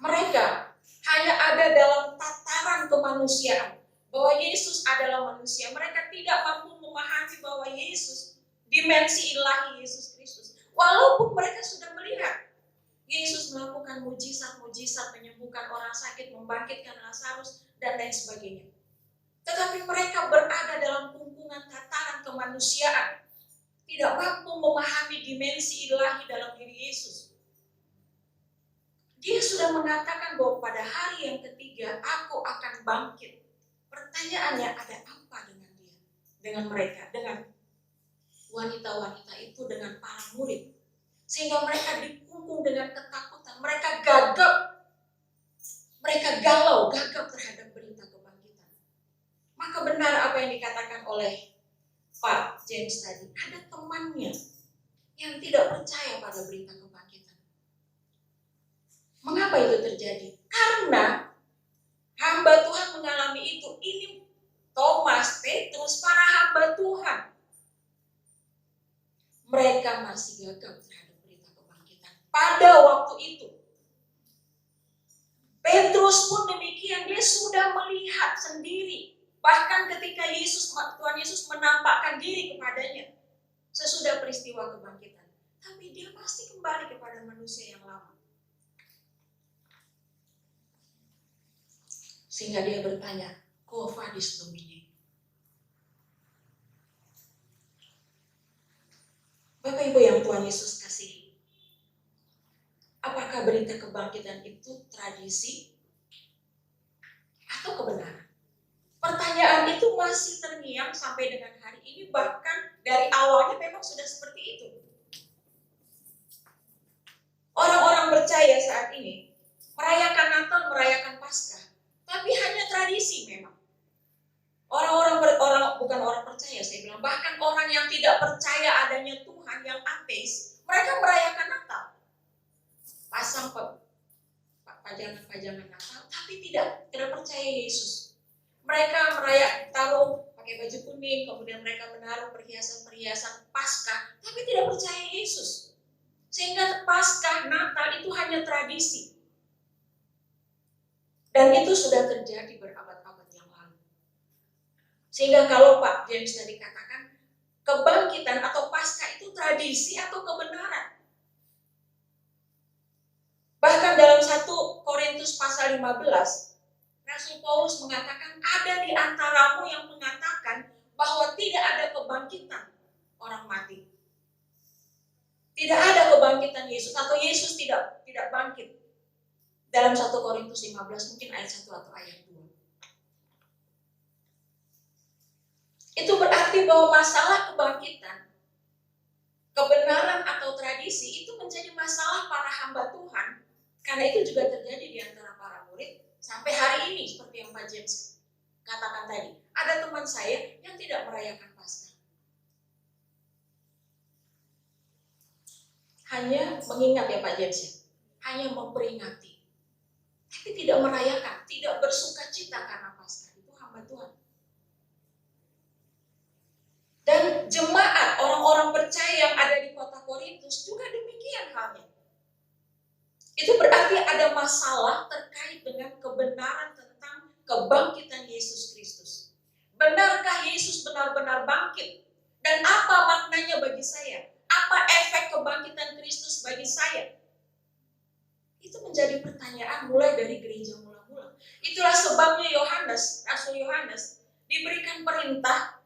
Mereka hanya ada dalam tataran kemanusiaan, bahwa Yesus adalah manusia. Mereka tidak mampu memahami bahwa Yesus, dimensi ilahi Yesus Kristus. Walaupun mereka sudah melihat Yesus melakukan mujizat-mujizat, menyembuhkan orang sakit, membangkitkan Lazarus, dan lain sebagainya. Tetapi mereka berada dalam kungkungan tataran kemanusiaan, tidak mampu memahami dimensi ilahi dalam diri Yesus. Dia sudah mengatakan bahwa pada hari yang ketiga aku akan bangkit. Pertanyaannya, ada apa dengan dia? Dengan mereka, dengan wanita-wanita itu, dengan para murid. Sehingga mereka dikungkung dengan ketakutan. Mereka gagap. Mereka galau, gagap terhadap berita kebangkitan. Maka benar apa yang dikatakan oleh Pak James tadi. Ada temannya yang tidak percaya pada berita kebangkitan. Mengapa itu terjadi? Karena hamba Tuhan mengalami itu. Ini Thomas, Petrus, para hamba Tuhan. Mereka masih gagap terhadap berita kebangkitan. Pada waktu itu, Petrus pun demikian. Dia sudah melihat sendiri. Bahkan ketika Tuhan Yesus menampakkan diri kepadanya sesudah peristiwa kebangkitan. Tapi dia masih kembali kepada manusia yang lama. Sehingga dia bertanya, "Quo vadis Domine?" Bapak Ibu yang Tuhan Yesus kasihi, apakah berita kebangkitan itu tradisi atau kebenaran? Pertanyaan itu masih terngiang sampai dengan hari ini, bahkan dari awalnya memang sudah seperti itu. Orang-orang percaya saat ini merayakan Natal, merayakan Paskah, tapi hanya tradisi memang. Bukan orang percaya, saya bilang, bahkan orang yang tidak percaya adanya Tuhan, yang ateis, mereka merayakan Natal. Pasang pajangan Natal, tapi tidak percaya Yesus. Mereka taruh pakai baju kuning, kemudian mereka menaruh perhiasan-perhiasan Paskah, tapi tidak percaya Yesus. Sehingga Paskah, Natal itu hanya tradisi. Dan itu sudah terjadi berabad-abad yang lalu. Sehingga kalau Pak James tadi katakan, kebangkitan atau Paskah itu tradisi atau kebenaran. Bahkan dalam 1 Korintus pasal 15, Rasul Paulus mengatakan, ada di antaramu yang mengatakan bahwa tidak ada kebangkitan orang mati. Tidak ada kebangkitan Yesus, atau Yesus tidak bangkit. Dalam 1 Korintus 15, mungkin ayat 1 atau ayat 2. Itu berarti bahwa masalah kebangkitan, kebenaran atau tradisi itu menjadi masalah para hamba Tuhan. Karena itu juga terjadi di antara para murid sampai hari ini, seperti yang Pak James katakan tadi. Ada teman saya yang tidak merayakan Paskah. hanya mengingat ya Pak James ya, hanya memperingati, tapi tidak merayakan, tidak bersuka cita karena Paskah. Itu hamba Tuhan. Dan jemaat orang-orang percaya yang ada di kota Korintus juga demikian halnya. Itu berarti ada masalah terkait dengan kebenaran tentang kebangkitan Yesus Kristus. Benarkah Yesus benar-benar bangkit? Dan apa maknanya bagi saya? Apa efek kebangkitan Kristus bagi saya? Itu menjadi pertanyaan mulai dari gereja mula-mula. Itulah sebabnya Yohanes, Rasul Yohanes, diberikan perintah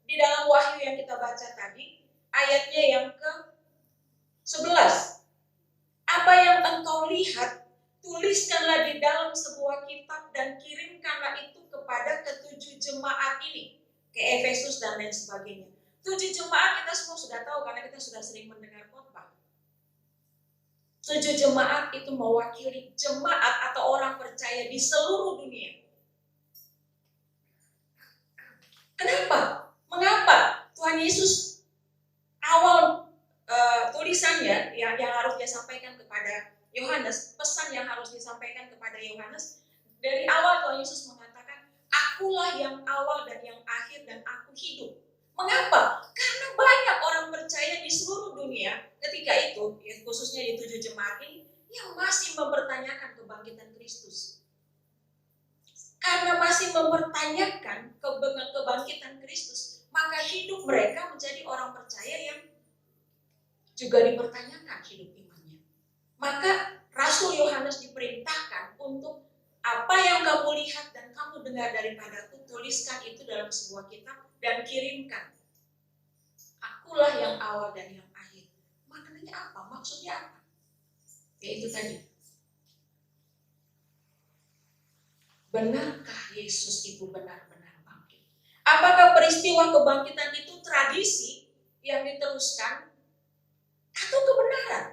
di dalam Wahyu yang kita baca tadi, ayatnya yang ke-11. Apa yang engkau lihat, tuliskanlah di dalam sebuah kitab dan kirimkanlah itu kepada ketujuh jemaat ini, ke Efesus dan lain sebagainya. 7 jemaat kita semua sudah tahu karena kita sudah sering mendengar khotbah. 7 jemaat itu mewakili jemaat atau orang percaya di seluruh dunia. Kenapa? Mengapa Tuhan Yesus awal tulisannya yang harus dia sampaikan kepada Yohanes, pesan yang harus disampaikan kepada Yohanes, dari awal Tuhan Yesus mengatakan, akulah yang awal dan yang akhir dan aku hidup. Mengapa? Karena banyak orang percaya di seluruh dunia ketika itu, khususnya di 7 jemaat ini, yang masih mempertanyakan kebangkitan Kristus. Karena masih mempertanyakan kebangkitan Kristus, maka hidup mereka menjadi orang percaya yang juga dipertanyakan hidup imannya. Maka Rasul Yohanes diperintahkan untuk apa yang kamu lihat dan kamu dengar daripadaku, tuliskan itu dalam sebuah kitab dan kirimkan. Akulah yang awal dan yang akhir. Maknanya apa? Maksudnya apa? Yaitu tadi. Benarkah Yesus itu benar-benar bangkit? Apakah peristiwa kebangkitan itu tradisi yang diteruskan atau kebenaran?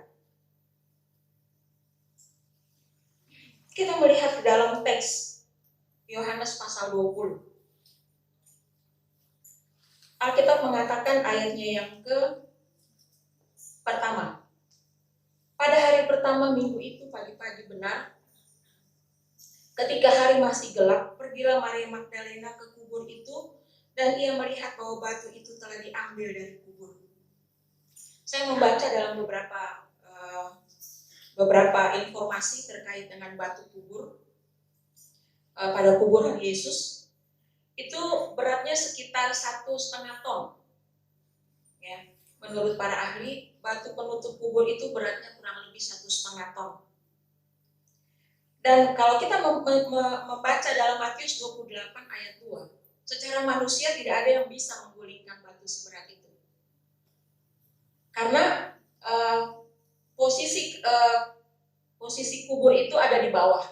Kita melihat ke dalam teks Yohanes pasal 20. Alkitab mengatakan ayatnya yang pertama. Pada hari pertama minggu itu pagi-pagi benar, ketika hari masih gelap, pergilah Maria Magdalena ke kubur itu dan ia melihat bahwa batu itu telah diambil dari kubur. Saya membaca dalam beberapa informasi terkait dengan batu kubur pada kuburan Yesus. Itu beratnya sekitar 1,5 ton. Ya, menurut para ahli, batu penutup kubur itu beratnya kurang lebih 1,5 ton. Dan kalau kita membaca dalam Matius 28 ayat 2, secara manusia tidak ada yang bisa menggulingkan batu seberat itu. Karena posisi kubur itu ada di bawah,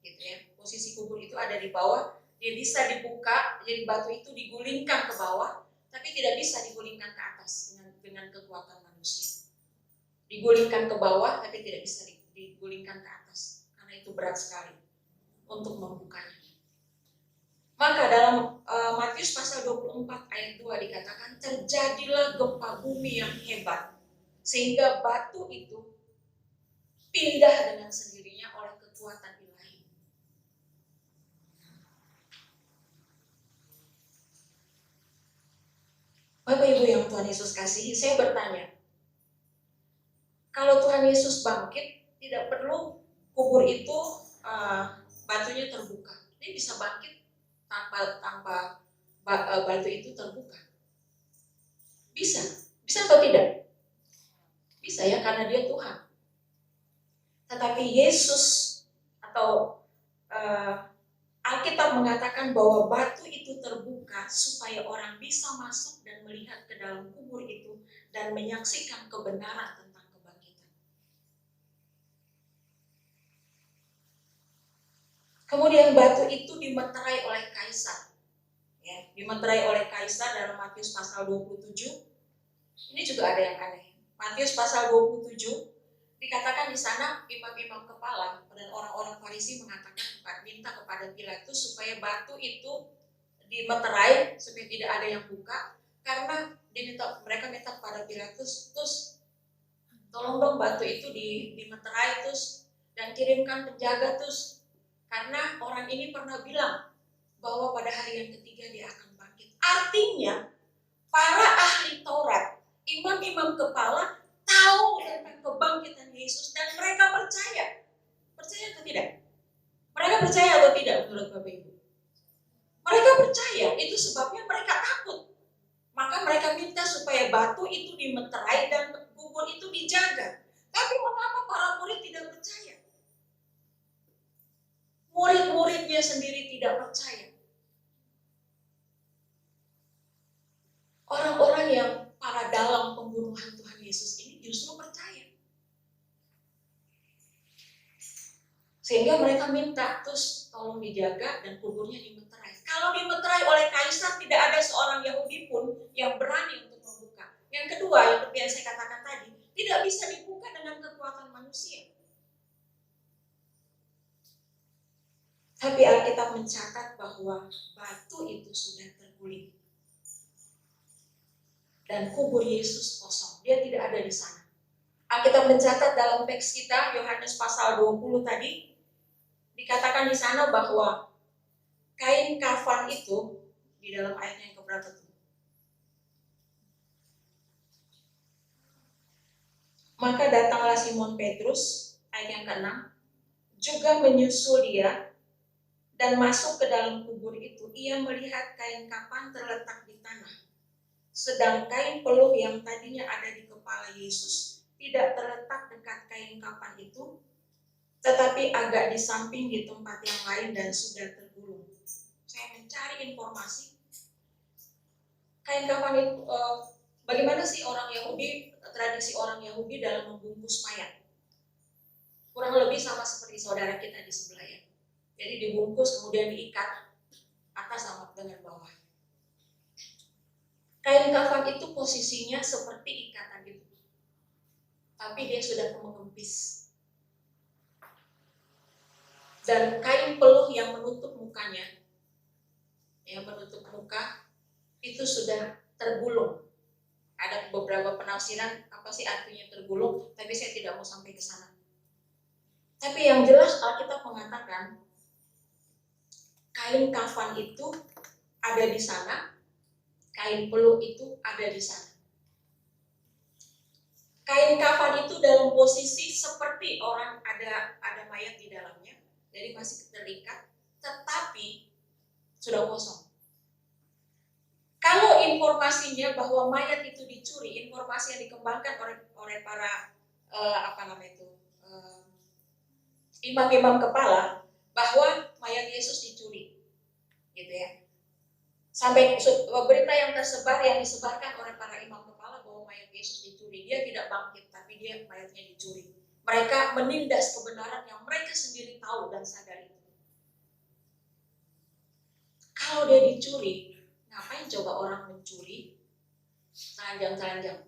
gitu ya. Posisi kubur itu ada di bawah. Dia bisa dibuka, jadi batu itu digulingkan ke bawah, tapi tidak bisa digulingkan ke atas dengan kekuatan manusia. Digulingkan ke bawah, tapi tidak bisa digulingkan ke atas, karena itu berat sekali untuk membukanya. Maka dalam Matius pasal 24 ayat 2 dikatakan, terjadilah gempa bumi yang hebat, sehingga batu itu pindah dengan sendirinya oleh kekuatan ilahi. Bapak Ibu yang Tuhan Yesus kasihi, saya bertanya, kalau Tuhan Yesus bangkit, tidak perlu kubur itu batunya terbuka. Dia bisa bangkit tanpa batu itu terbuka. Bisa atau tidak? Bisa ya, karena dia Tuhan. Tetapi Yesus atau Alkitab mengatakan bahwa batu itu terbuka supaya orang bisa masuk dan melihat ke dalam kubur itu dan menyaksikan kebenaran tentang kebangkitan. Kemudian batu itu dimeterai oleh kaisar. Ya, dimeterai oleh kaisar dalam Matius pasal 27. Ini juga ada yang aneh. Matius pasal 27 dikatakan di sana imam-imam kepala dan orang-orang Farisi minta kepada Pilatus supaya batu itu dimeterai supaya tidak ada yang buka, karena mereka minta kepada Pilatus, tolong dong batu itu dimeterai terus dan kirimkan penjaga terus, karena orang ini pernah bilang bahwa pada hari yang ketiga dia akan bangkit. Artinya para ahli Taurat, imam-imam kepala tahu tentang kebangkitan Yesus dan mereka percaya. Percaya atau tidak? Mereka percaya atau tidak menurut Bapak Ibu? Mereka percaya, itu sebabnya mereka takut. Maka mereka minta supaya batu itu dimeterai dan kubur itu dijaga. Tapi mengapa para murid tidak percaya? Murid-muridnya sendiri tidak percaya. Orang-orang yang para dalang pembunuhan Tuhan Yesus ini justru percaya. Sehingga mereka minta, terus tolong dijaga dan kuburnya dimeterai. Kalau dimeterai oleh kaisar, tidak ada seorang Yahudi pun yang berani untuk membuka. Yang kedua, yang seperti yang saya katakan tadi, tidak bisa dibuka dengan kekuatan manusia. Tapi Alkitab mencatat bahwa batu itu sudah terguling. Dan kubur Yesus kosong, dia tidak ada di sana. Alkitab mencatat dalam teks kita, Yohanes pasal 20 tadi, dikatakan di sana bahwa kain kafan itu, di dalam ayatnya yang keberapa itu? Maka datanglah Simon Petrus, ayat yang ke-6, juga menyusul dia, dan masuk ke dalam kubur itu. Ia melihat kain kafan terletak di tanah, sedang kain peluh yang tadinya ada di kepala Yesus tidak terletak dekat kain kafan itu, tetapi agak di samping di tempat yang lain dan sudah tergulung. Saya mencari informasi kain kafan itu, bagaimana sih orang Yahudi, tradisi orang Yahudi dalam membungkus mayat. Kurang lebih sama seperti saudara kita di sebelah ya. Jadi dibungkus kemudian diikat atas sama dengan bawah. Kain kafan itu posisinya seperti ikatan itu, tapi dia sudah mengempis. Dan kain peluh yang menutup mukanya, yang menutup muka, itu sudah tergulung. Ada beberapa penafsiran apa sih artinya tergulung, tapi saya tidak mau sampai ke sana. Tapi yang jelas Alkitab mengatakan kain kafan itu ada di sana, kain peluh itu ada di sana. Kain kafan itu dalam posisi seperti orang ada mayat di dalamnya, jadi masih terikat, tetapi sudah kosong. Kalau informasinya bahwa mayat itu dicuri, informasi yang dikembangkan oleh para imam-imam kepala, bahwa mayat Yesus dicuri, gitu ya. Sampai berita yang disebarkan oleh para imam kepala bahwa mayat Yesus dicuri, dia tidak bangkit, tapi dia mayatnya dicuri. Mereka menindas kebenaran yang mereka sendiri tahu dan sadar itu. Kalau dia dicuri, ngapain coba orang mencuri telanjang-telanjang?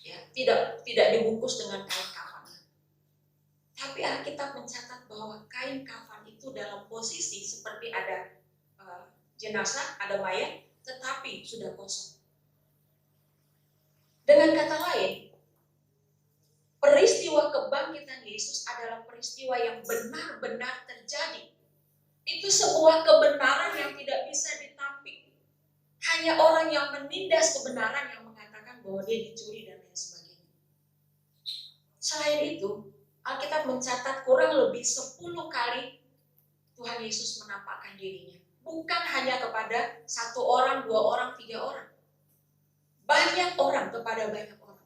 Ya, tidak dibungkus dengan kain kafan. Tapi Alkitab mencatat bahwa kain kafan itu dalam posisi seperti ada jenazah, ada mayat, tetapi sudah kosong. Dengan kata lain, peristiwa kebangkitan Yesus adalah peristiwa yang benar-benar terjadi. Itu sebuah kebenaran yang tidak bisa ditampik. Hanya orang yang menindas kebenaran yang mengatakan bahwa dia dicuri dan lain sebagainya. Selain itu, Alkitab mencatat kurang lebih 10 kali Tuhan Yesus menampakkan dirinya. Bukan hanya kepada 1 orang, 2 orang, 3 orang. Banyak orang kepada banyak orang.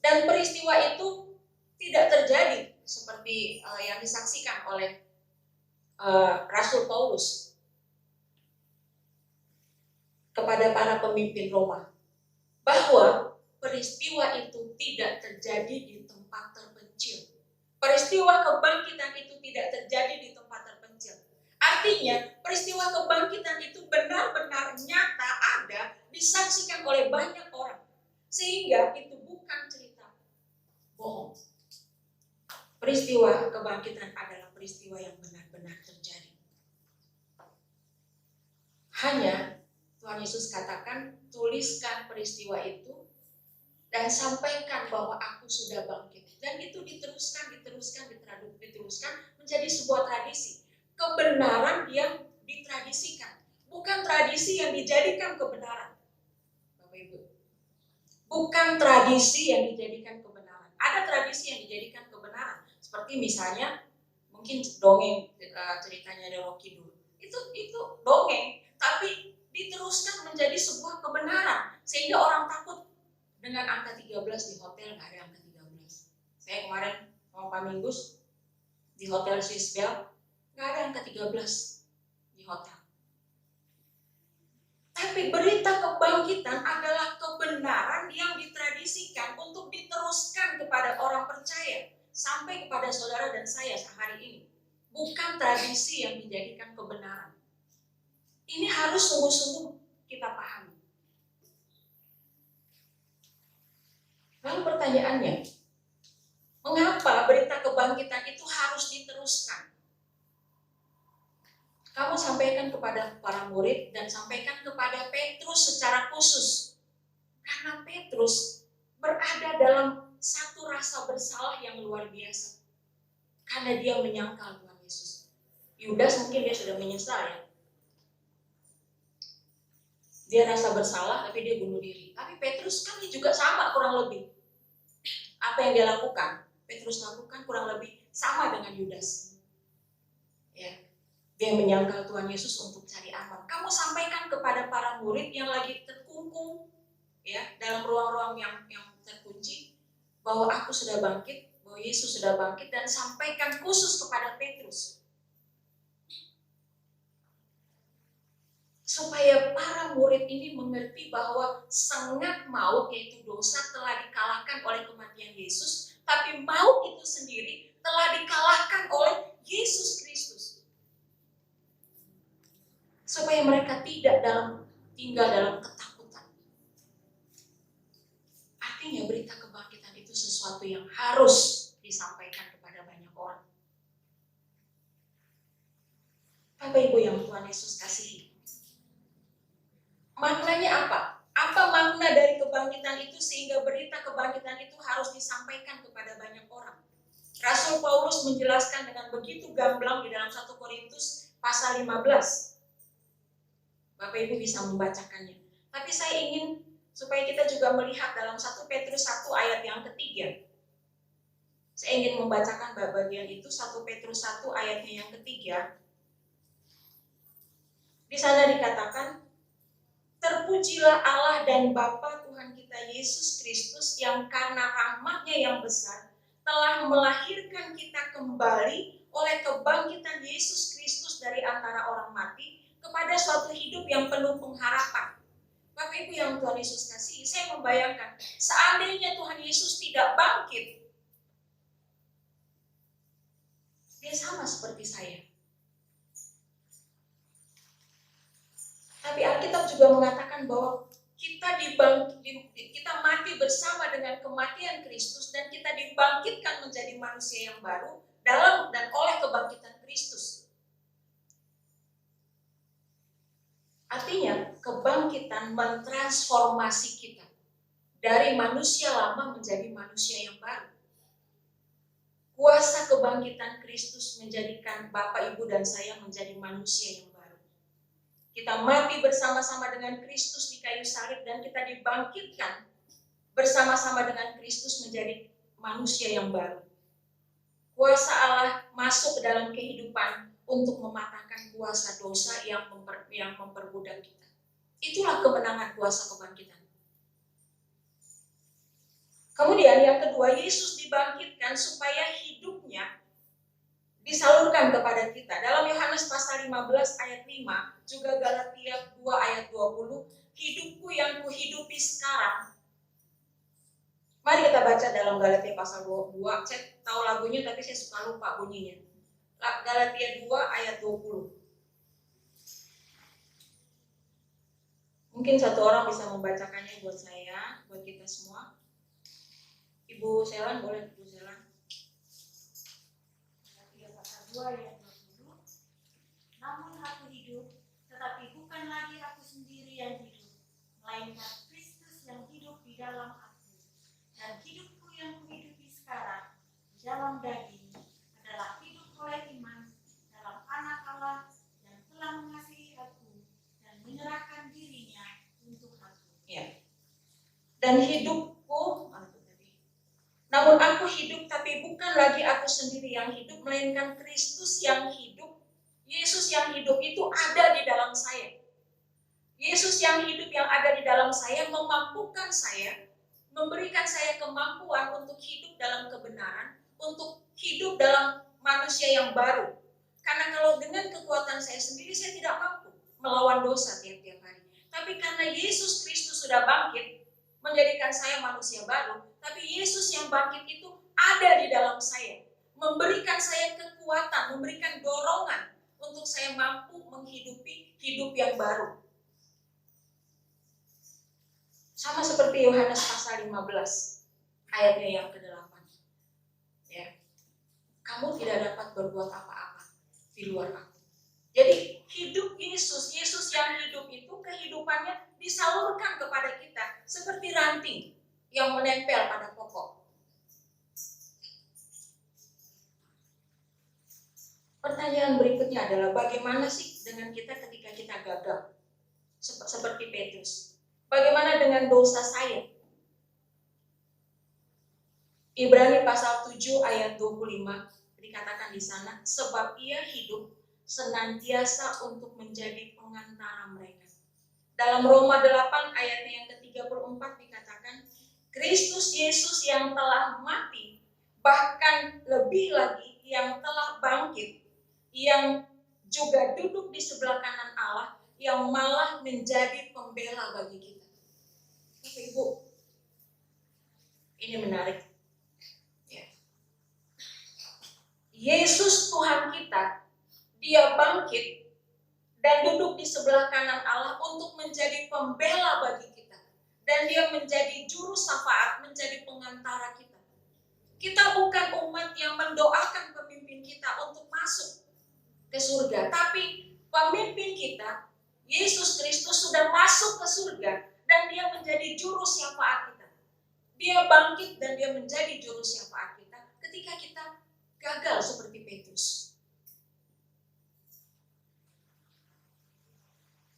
Dan peristiwa itu tidak terjadi seperti yang disaksikan oleh Rasul Paulus kepada para pemimpin Roma. Bahwa peristiwa itu tidak terjadi di tempat terpencil. Peristiwa kebangkitan itu tidak terjadi di tempat terpencil. Artinya peristiwa kebangkitan itu benar-benar nyata ada, disaksikan oleh banyak orang. Sehingga itu bukan cerita bohong. Peristiwa kebangkitan adalah peristiwa yang benar-benar terjadi. Hanya Tuhan Yesus katakan, tuliskan peristiwa itu dan sampaikan bahwa aku sudah bangkit. Dan itu diteruskan menjadi sebuah tradisi. Kebenaran yang ditradisikan, bukan tradisi yang dijadikan kebenaran. Bapak Ibu, bukan tradisi yang dijadikan kebenaran. Ada tradisi yang dijadikan kebenaran, seperti misalnya mungkin dongeng, ceritanya dari Rocky dulu. Itu dongeng, tapi diteruskan menjadi sebuah kebenaran sehingga orang takut. Dengan angka 13 di hotel, nggak ada angka 13. Saya kemarin sama Pak Minggus di hotel Swiss Bell, nggak ada angka 13 di hotel. Tapi berita kebangkitan adalah kebenaran yang ditradisikan untuk diteruskan kepada orang percaya, sampai kepada saudara dan saya sehari ini. Bukan tradisi yang dijadikan kebenaran. Ini harus sungguh-sungguh kita pahami. Lalu pertanyaannya, mengapa berita kebangkitan itu harus diteruskan? Kamu sampaikan kepada para murid dan sampaikan kepada Petrus secara khusus. Karena Petrus berada dalam satu rasa bersalah yang luar biasa. Karena dia menyangkal Tuhan Yesus. Yudas mungkin dia sudah menyesal ya. Dia rasa bersalah tapi dia bunuh diri. Tapi Petrus kan juga sama kurang lebih. Apa yang dia lakukan? Petrus lakukan kurang lebih sama dengan Yudas. Ya. Dia menyangkal Tuhan Yesus untuk cari aman. Kamu sampaikan kepada para murid yang lagi terkungkung ya, dalam ruang-ruang yang terkunci bahwa aku sudah bangkit, bahwa Yesus sudah bangkit, dan sampaikan khusus kepada Petrus. Supaya para murid ini mengerti bahwa sengat maut, yaitu dosa, telah dikalahkan oleh kematian Yesus, tapi maut itu sendiri telah dikalahkan oleh Yesus Kristus. Supaya mereka tidak tinggal dalam ketakutan. Artinya berita kebangkitan itu sesuatu yang harus disampaikan kepada banyak orang. Bapak Ibu yang Tuhan Yesus kasihi. Maknanya apa? Apa makna dari kebangkitan itu sehingga berita kebangkitan itu harus disampaikan kepada banyak orang? Rasul Paulus menjelaskan dengan begitu gamblang di dalam 1 Korintus pasal 15. Bapak Ibu bisa membacakannya. Tapi saya ingin supaya kita juga melihat dalam 1 Petrus 1 ayat yang ketiga. Saya ingin membacakan bagian itu, 1 Petrus 1 ayatnya yang ketiga. Di sana dikatakan, terpujilah Allah dan Bapa Tuhan kita Yesus Kristus yang karena rahmat-Nya yang besar telah melahirkan kita kembali oleh kebangkitan Yesus Kristus dari antara orang mati kepada suatu hidup yang penuh pengharapan. Bapak Ibu yang Tuhan Yesus kasihi, saya membayangkan seandainya Tuhan Yesus tidak bangkit, dia sama seperti saya. Tapi Alkitab juga mengatakan bahwa kita mati bersama dengan kematian Kristus dan kita dibangkitkan menjadi manusia yang baru dalam dan oleh kebangkitan Kristus. Artinya kebangkitan mentransformasi kita dari manusia lama menjadi manusia yang baru. Kuasa kebangkitan Kristus menjadikan Bapak, Ibu, dan saya menjadi manusia yang baru. Kita mati bersama-sama dengan Kristus di kayu salib dan kita dibangkitkan bersama-sama dengan Kristus menjadi manusia yang baru. Kuasa Allah masuk ke dalam kehidupan untuk mematahkan kuasa dosa yang memperbudak kita. Itulah kemenangan kuasa kebangkitan. Kemudian yang kedua, Yesus dibangkitkan supaya hidupnya disalurkan kepada kita. Dalam Yohanes pasal 15 ayat 5, juga Galatia 2 ayat 20, hidupku yang kuhidupi sekarang. Mari kita baca dalam Galatia pasal 22, saya tahu lagunya tapi saya suka lupa bunyinya. Galatia 2 ayat 20. Mungkin satu orang bisa membacakannya buat saya, buat kita semua. Ibu Selan, boleh Ibu Selan? Galatia pasal 2 ayat 20. Namun aku hidup, tetapi bukan lagi aku sendiri yang hidup, melainkan Kristus yang hidup di dalam aku. Dan hidupku, namun aku hidup, tapi bukan lagi aku sendiri yang hidup, melainkan Kristus yang hidup. Yesus yang hidup itu ada di dalam saya. Yesus yang hidup yang ada di dalam saya memampukan saya, memberikan saya kemampuan untuk hidup dalam kebenaran, untuk hidup dalam manusia yang baru. Karena kalau dengan kekuatan saya sendiri, saya tidak mampu melawan dosa tiap-tiap hari. Tapi karena Yesus Kristus sudah bangkit, menjadikan saya manusia baru, tapi Yesus yang bangkit itu ada di dalam saya, memberikan saya kekuatan, memberikan dorongan untuk saya mampu menghidupi hidup yang baru. Sama seperti Yohanes pasal 15 ayatnya yang ke-8. Ya. Kamu tidak dapat berbuat apa-apa di luar aku. Jadi hidup Yesus, Yesus yang hidup itu kehidupannya disalurkan kepada kita seperti ranting yang menempel pada pokok. Pertanyaan berikutnya adalah bagaimana sih dengan kita ketika kita gagal? Seperti Petrus. Bagaimana dengan dosa saya? Ibrani pasal 7 ayat 25 dikatakan di sana, sebab ia hidup senantiasa untuk menjadi pengantara mereka. Dalam Roma 8 ayatnya yang ke-34 dikatakan, Kristus Yesus yang telah mati, bahkan lebih lagi yang telah bangkit, yang juga duduk di sebelah kanan Allah, yang malah menjadi pembela bagi kita. Bapak Ibu, ini menarik. Ya. Yesus Tuhan kita, dia bangkit dan duduk di sebelah kanan Allah untuk menjadi pembela bagi kita. Dan dia menjadi juru syafaat, menjadi pengantara kita. Kita bukan umat yang mendoakan pemimpin kita untuk masuk ke surga, tapi pemimpin kita, Yesus Kristus sudah masuk ke surga dan dia menjadi juru syafaat kita. Dia bangkit dan dia menjadi juru syafaat kita ketika kita gagal seperti Petrus.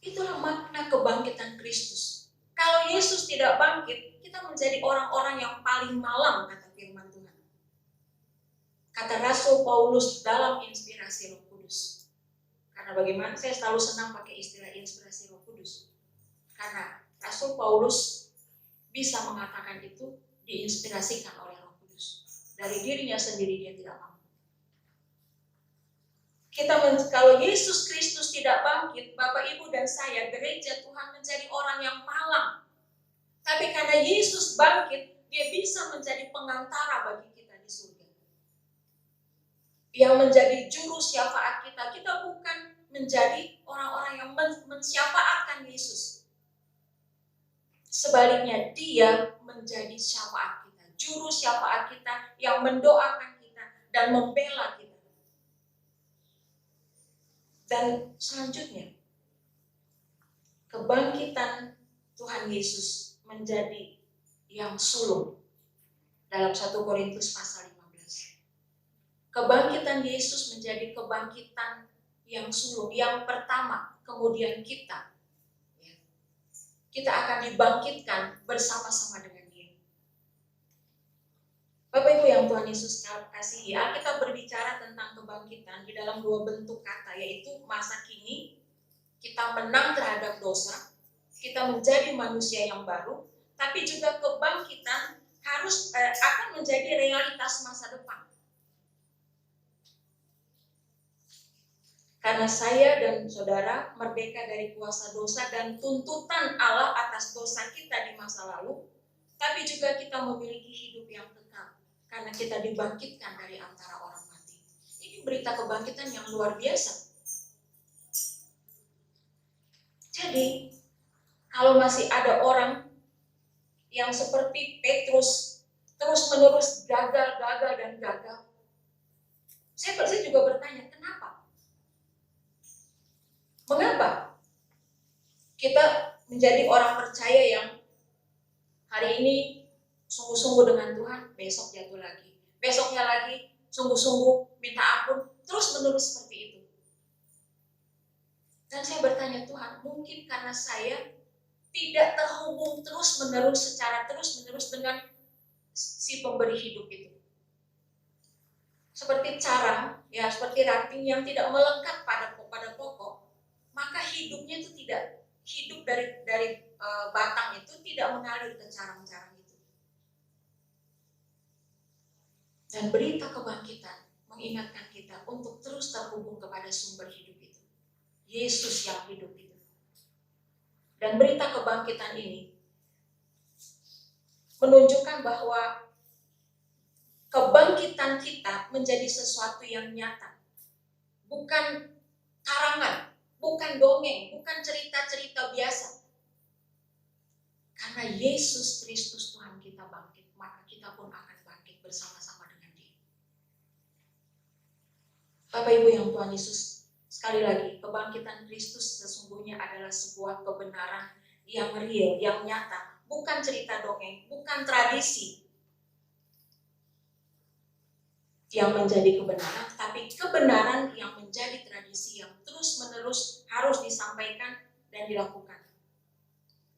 Itulah makna kebangkitan Kristus. Kalau Yesus tidak bangkit, kita menjadi orang-orang yang paling malang, kata firman Tuhan. Kata Rasul Paulus dalam inspirasi Roh Kudus. Karena bagaimana saya selalu senang pakai istilah inspirasi Roh Kudus. Karena Rasul Paulus bisa mengatakan itu diinspirasikan oleh Roh Kudus. Dari dirinya sendiri dia tidak mampu. Kalau Yesus Kristus tidak bangkit, Bapak Ibu dan saya, gereja Tuhan menjadi orang yang malang. Tapi karena Yesus bangkit, dia bisa menjadi pengantara bagi kita di surga. Yang menjadi juru syafaat kita. Kita bukan menjadi orang-orang yang mensyafaatkan Yesus. Sebaliknya, dia menjadi syafaat kita. Juru syafaat kita yang mendoakan kita dan membela kita. Dan selanjutnya, kebangkitan Tuhan Yesus menjadi yang sulung. Dalam 1 Korintus pasal 15. Kebangkitan Yesus menjadi kebangkitan yang sulung. Yang pertama, kemudian kita. Kita akan dibangkitkan bersama-sama dengan Dia. Bapak Ibu yang Tuhan Yesus kasihi, Alkitab berbicara tentang kebangkitan di dalam dua bentuk kata, yaitu masa kini, kita menang terhadap dosa, kita menjadi manusia yang baru, tapi juga kebangkitan akan menjadi realitas masa depan. Karena saya dan saudara merdeka dari kuasa dosa dan tuntutan Allah atas dosa kita di masa lalu, tapi juga kita memiliki hidup yang kekal. Karena kita dibangkitkan dari antara orang mati. Ini berita kebangkitan yang luar biasa. Jadi, kalau masih ada orang yang seperti Petrus, terus-menerus gagal, saya juga bertanya, kenapa? Mengapa kita menjadi orang percaya yang hari ini sungguh-sungguh dengan Tuhan, besok jatuh lagi. Besoknya lagi, sungguh-sungguh minta ampun, terus-menerus seperti itu. Dan saya bertanya, Tuhan, mungkin karena saya tidak terhubung terus-menerus secara terus-menerus dengan si pemberi hidup itu. Seperti carang, ya seperti ranting yang tidak melekat pada pokok, maka hidupnya itu tidak hidup dari batang itu tidak mengalir ke carang-carang itu. Dan berita kebangkitan mengingatkan kita untuk terus terhubung kepada sumber hidup itu, Yesus yang hidup itu. Dan berita kebangkitan ini menunjukkan bahwa kebangkitan kita menjadi sesuatu yang nyata. Bukan karangan, bukan dongeng, bukan cerita-cerita biasa. Karena Yesus Kristus Tuhan kita bangkit, maka kita pun akan bangkit bersama-sama dengan Dia. Bapak Ibu yang Tuhan Yesus, sekali lagi, kebangkitan Kristus sesungguhnya adalah sebuah kebenaran yang real, yang nyata. Bukan cerita dongeng, bukan tradisi yang menjadi kebenaran, tapi kebenaran yang menjadi tradisi yang terus-menerus harus disampaikan dan dilakukan.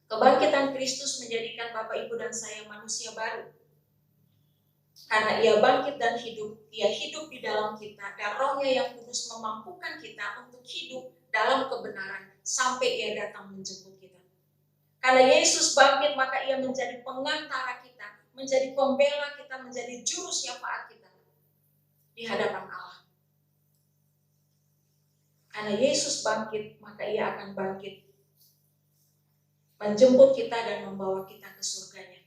Kebangkitan Kristus menjadikan Bapak Ibu dan saya manusia baru. Karena Ia bangkit dan hidup, Ia hidup di dalam kita, dan Roh-Nya yang kudus memampukan kita untuk hidup dalam kebenaran sampai Ia datang menjemput kita. Karena Yesus bangkit, maka Ia menjadi pengantara kita, menjadi pembela kita, menjadi juru syafaat kita di hadapan Allah. Karena Yesus bangkit, maka Ia akan bangkit, menjemput kita dan membawa kita ke surganya.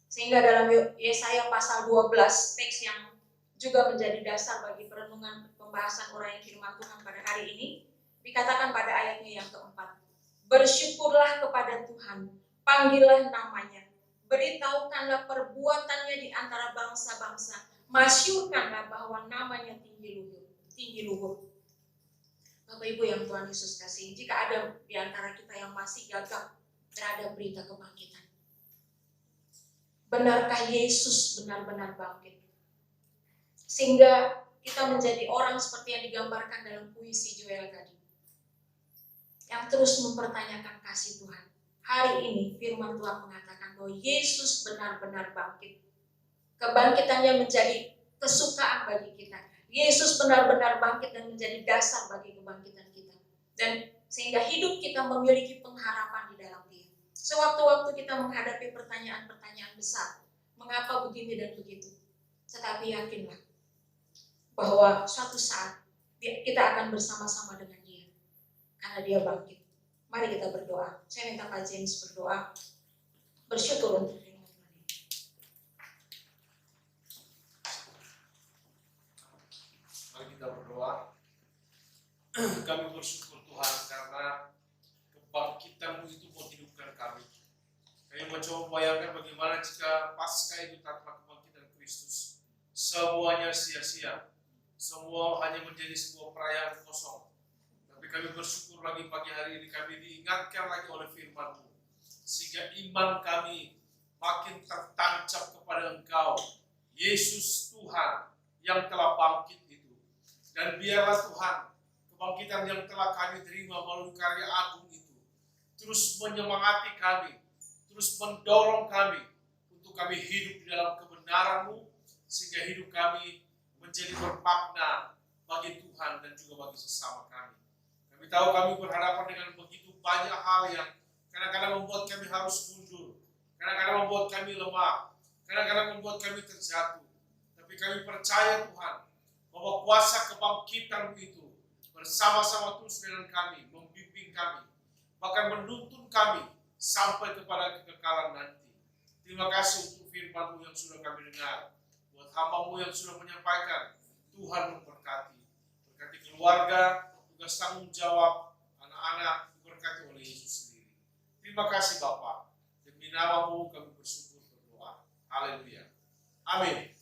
Sehingga dalam Yesaya pasal 12, teks yang juga menjadi dasar bagi perenungan pembahasan uraian firman Tuhan pada hari ini, dikatakan pada ayatnya yang keempat, bersyukurlah kepada Tuhan, panggillah namanya, beritahukanlah perbuatannya di antara bangsa-bangsa, masyurkanlah bahwa namanya tinggi luhur. Bapak Ibu yang Tuhan Yesus kasih, jika ada di antara kita yang masih gagap terhadap berita kebangkitan, benarkah Yesus benar-benar bangkit? Sehingga kita menjadi orang seperti yang digambarkan dalam puisi Joel tadi, yang terus mempertanyakan kasih Tuhan. Hari ini firman Tuhan mengatakan bahwa Yesus benar-benar bangkit. Kebangkitannya menjadi kesukaan bagi kita. Yesus benar-benar bangkit dan menjadi dasar bagi kebangkitan kita. Dan sehingga hidup kita memiliki pengharapan di dalam Dia. Sewaktu-waktu kita menghadapi pertanyaan-pertanyaan besar, mengapa begini dan begitu, tetapi yakinlah bahwa suatu saat kita akan bersama-sama dengan Dia, karena Dia bangkit. Mari kita berdoa. Saya minta Pak James berdoa, bersyukur untuk firman Tuhan ini. Mari kita berdoa. Kami bersyukur Tuhan karena kebangkitan-Mu itu menghidupkan kami. Kami mencoba bayangkan bagaimana jika pasca itu tanpa kebangkitan Kristus, semuanya sia-sia, semua hanya menjadi sebuah perayaan kosong. Tapi kami bersyukur lagi pagi hari ini kami diingatkan lagi oleh firman-Mu, sehingga iman kami makin tertancap kepada Engkau, Yesus Tuhan yang telah bangkit itu. Dan biarlah Tuhan, kebangkitan yang telah kami terima melalui karya agung itu terus menyemangati kami, terus mendorong kami untuk kami hidup di dalam kebenaran-Mu, sehingga hidup kami menjadi bermakna bagi Tuhan dan juga bagi sesama kami. Kami tahu kami berhadapan dengan begitu banyak hal yang kadang-kadang membuat kami harus mundur, kadang-kadang membuat kami lemah, kadang-kadang membuat kami terjatuh. Tapi kami percaya Tuhan bahwa kuasa kebangkitan itu bersama-sama terus dengan kami, membimbing kami, bahkan menuntun kami sampai kepada kekekalan nanti. Terima kasih untuk firman-Mu yang sudah kami dengar. Buat hamba-Mu yang sudah menyampaikan, Tuhan memberkati. Berkati keluarga, tugas tanggung jawab, anak-anak, diberkati oleh Yesus sendiri. Terima kasih Bapa. Demi nama-Mu kami bersyukur berdoa. Haleluya. Amin.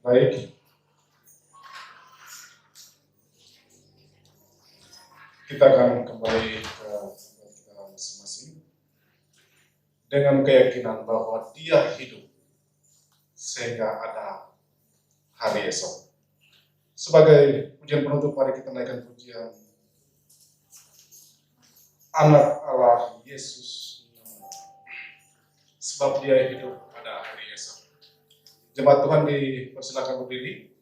Baik, kita akan kembali ke tempat kita masing-masing dengan keyakinan bahwa Dia hidup sehingga ada hari esok. Sebagai pujian penutup, mari kita naikkan pujian Anak Allah Yesus, sebab Dia hidup pada hari esok. Jemaat Tuhan dipersilakan berdiri.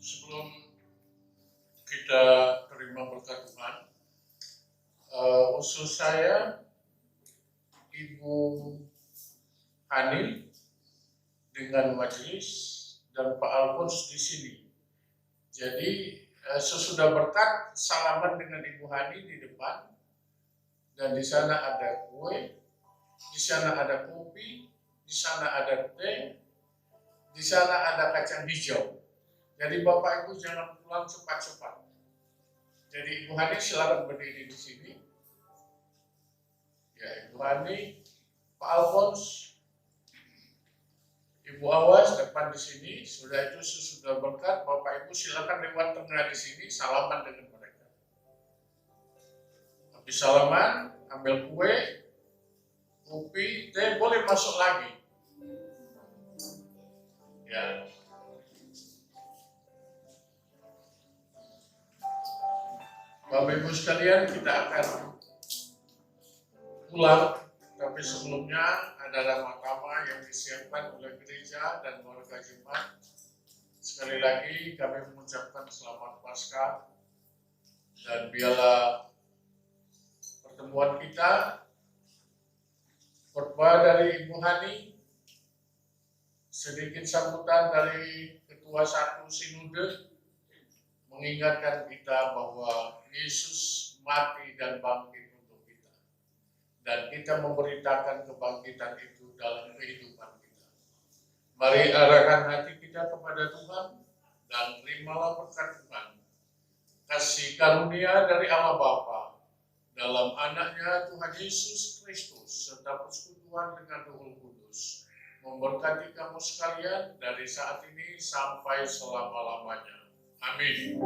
Sebelum kita terima berkat Tuhan, usul saya, Ibu Hani dengan majelis dan Pak Alphonse di sini. Jadi sesudah berkat, salaman dengan Ibu Hani di depan, dan di sana ada kue, di sana ada kopi, di sana ada teh, di sana ada kacang hijau. Jadi Bapak Ibu jangan pulang cepat-cepat. Jadi Ibu Hani silakan berdiri di sini. Ya, Ibu Hani, Pak Alphonse, Ibu awas depan di sini, sudah itu sesudah berkat, Bapak Ibu silakan lewat tengah di sini, salaman dengan mereka. Habis salaman, ambil kue, kopi, teh, boleh masuk lagi. Ya. Bapak Ibu sekalian, kita akan pulang, tapi sebelumnya ada ramah-ramah yang disiapkan oleh gereja dan warga jemaat. Sekali lagi kami mengucapkan selamat Paskah, dan biarlah pertemuan kita, khotbah dari Ibu Hani, sedikit sambutan dari Ketua Satu Sinode, mengingatkan kita bahwa Yesus mati dan bangkit untuk kita. Dan kita memberitakan kebangkitan itu dalam kehidupan kita. Mari arahkan hati kita kepada Tuhan dan terimalah berkat Tuhan. Kasih karunia dari Allah Bapa dalam anaknya Tuhan Yesus Kristus serta persekutuan dengan Roh Kudus memberkati kamu sekalian dari saat ini sampai selama-lamanya. Amin.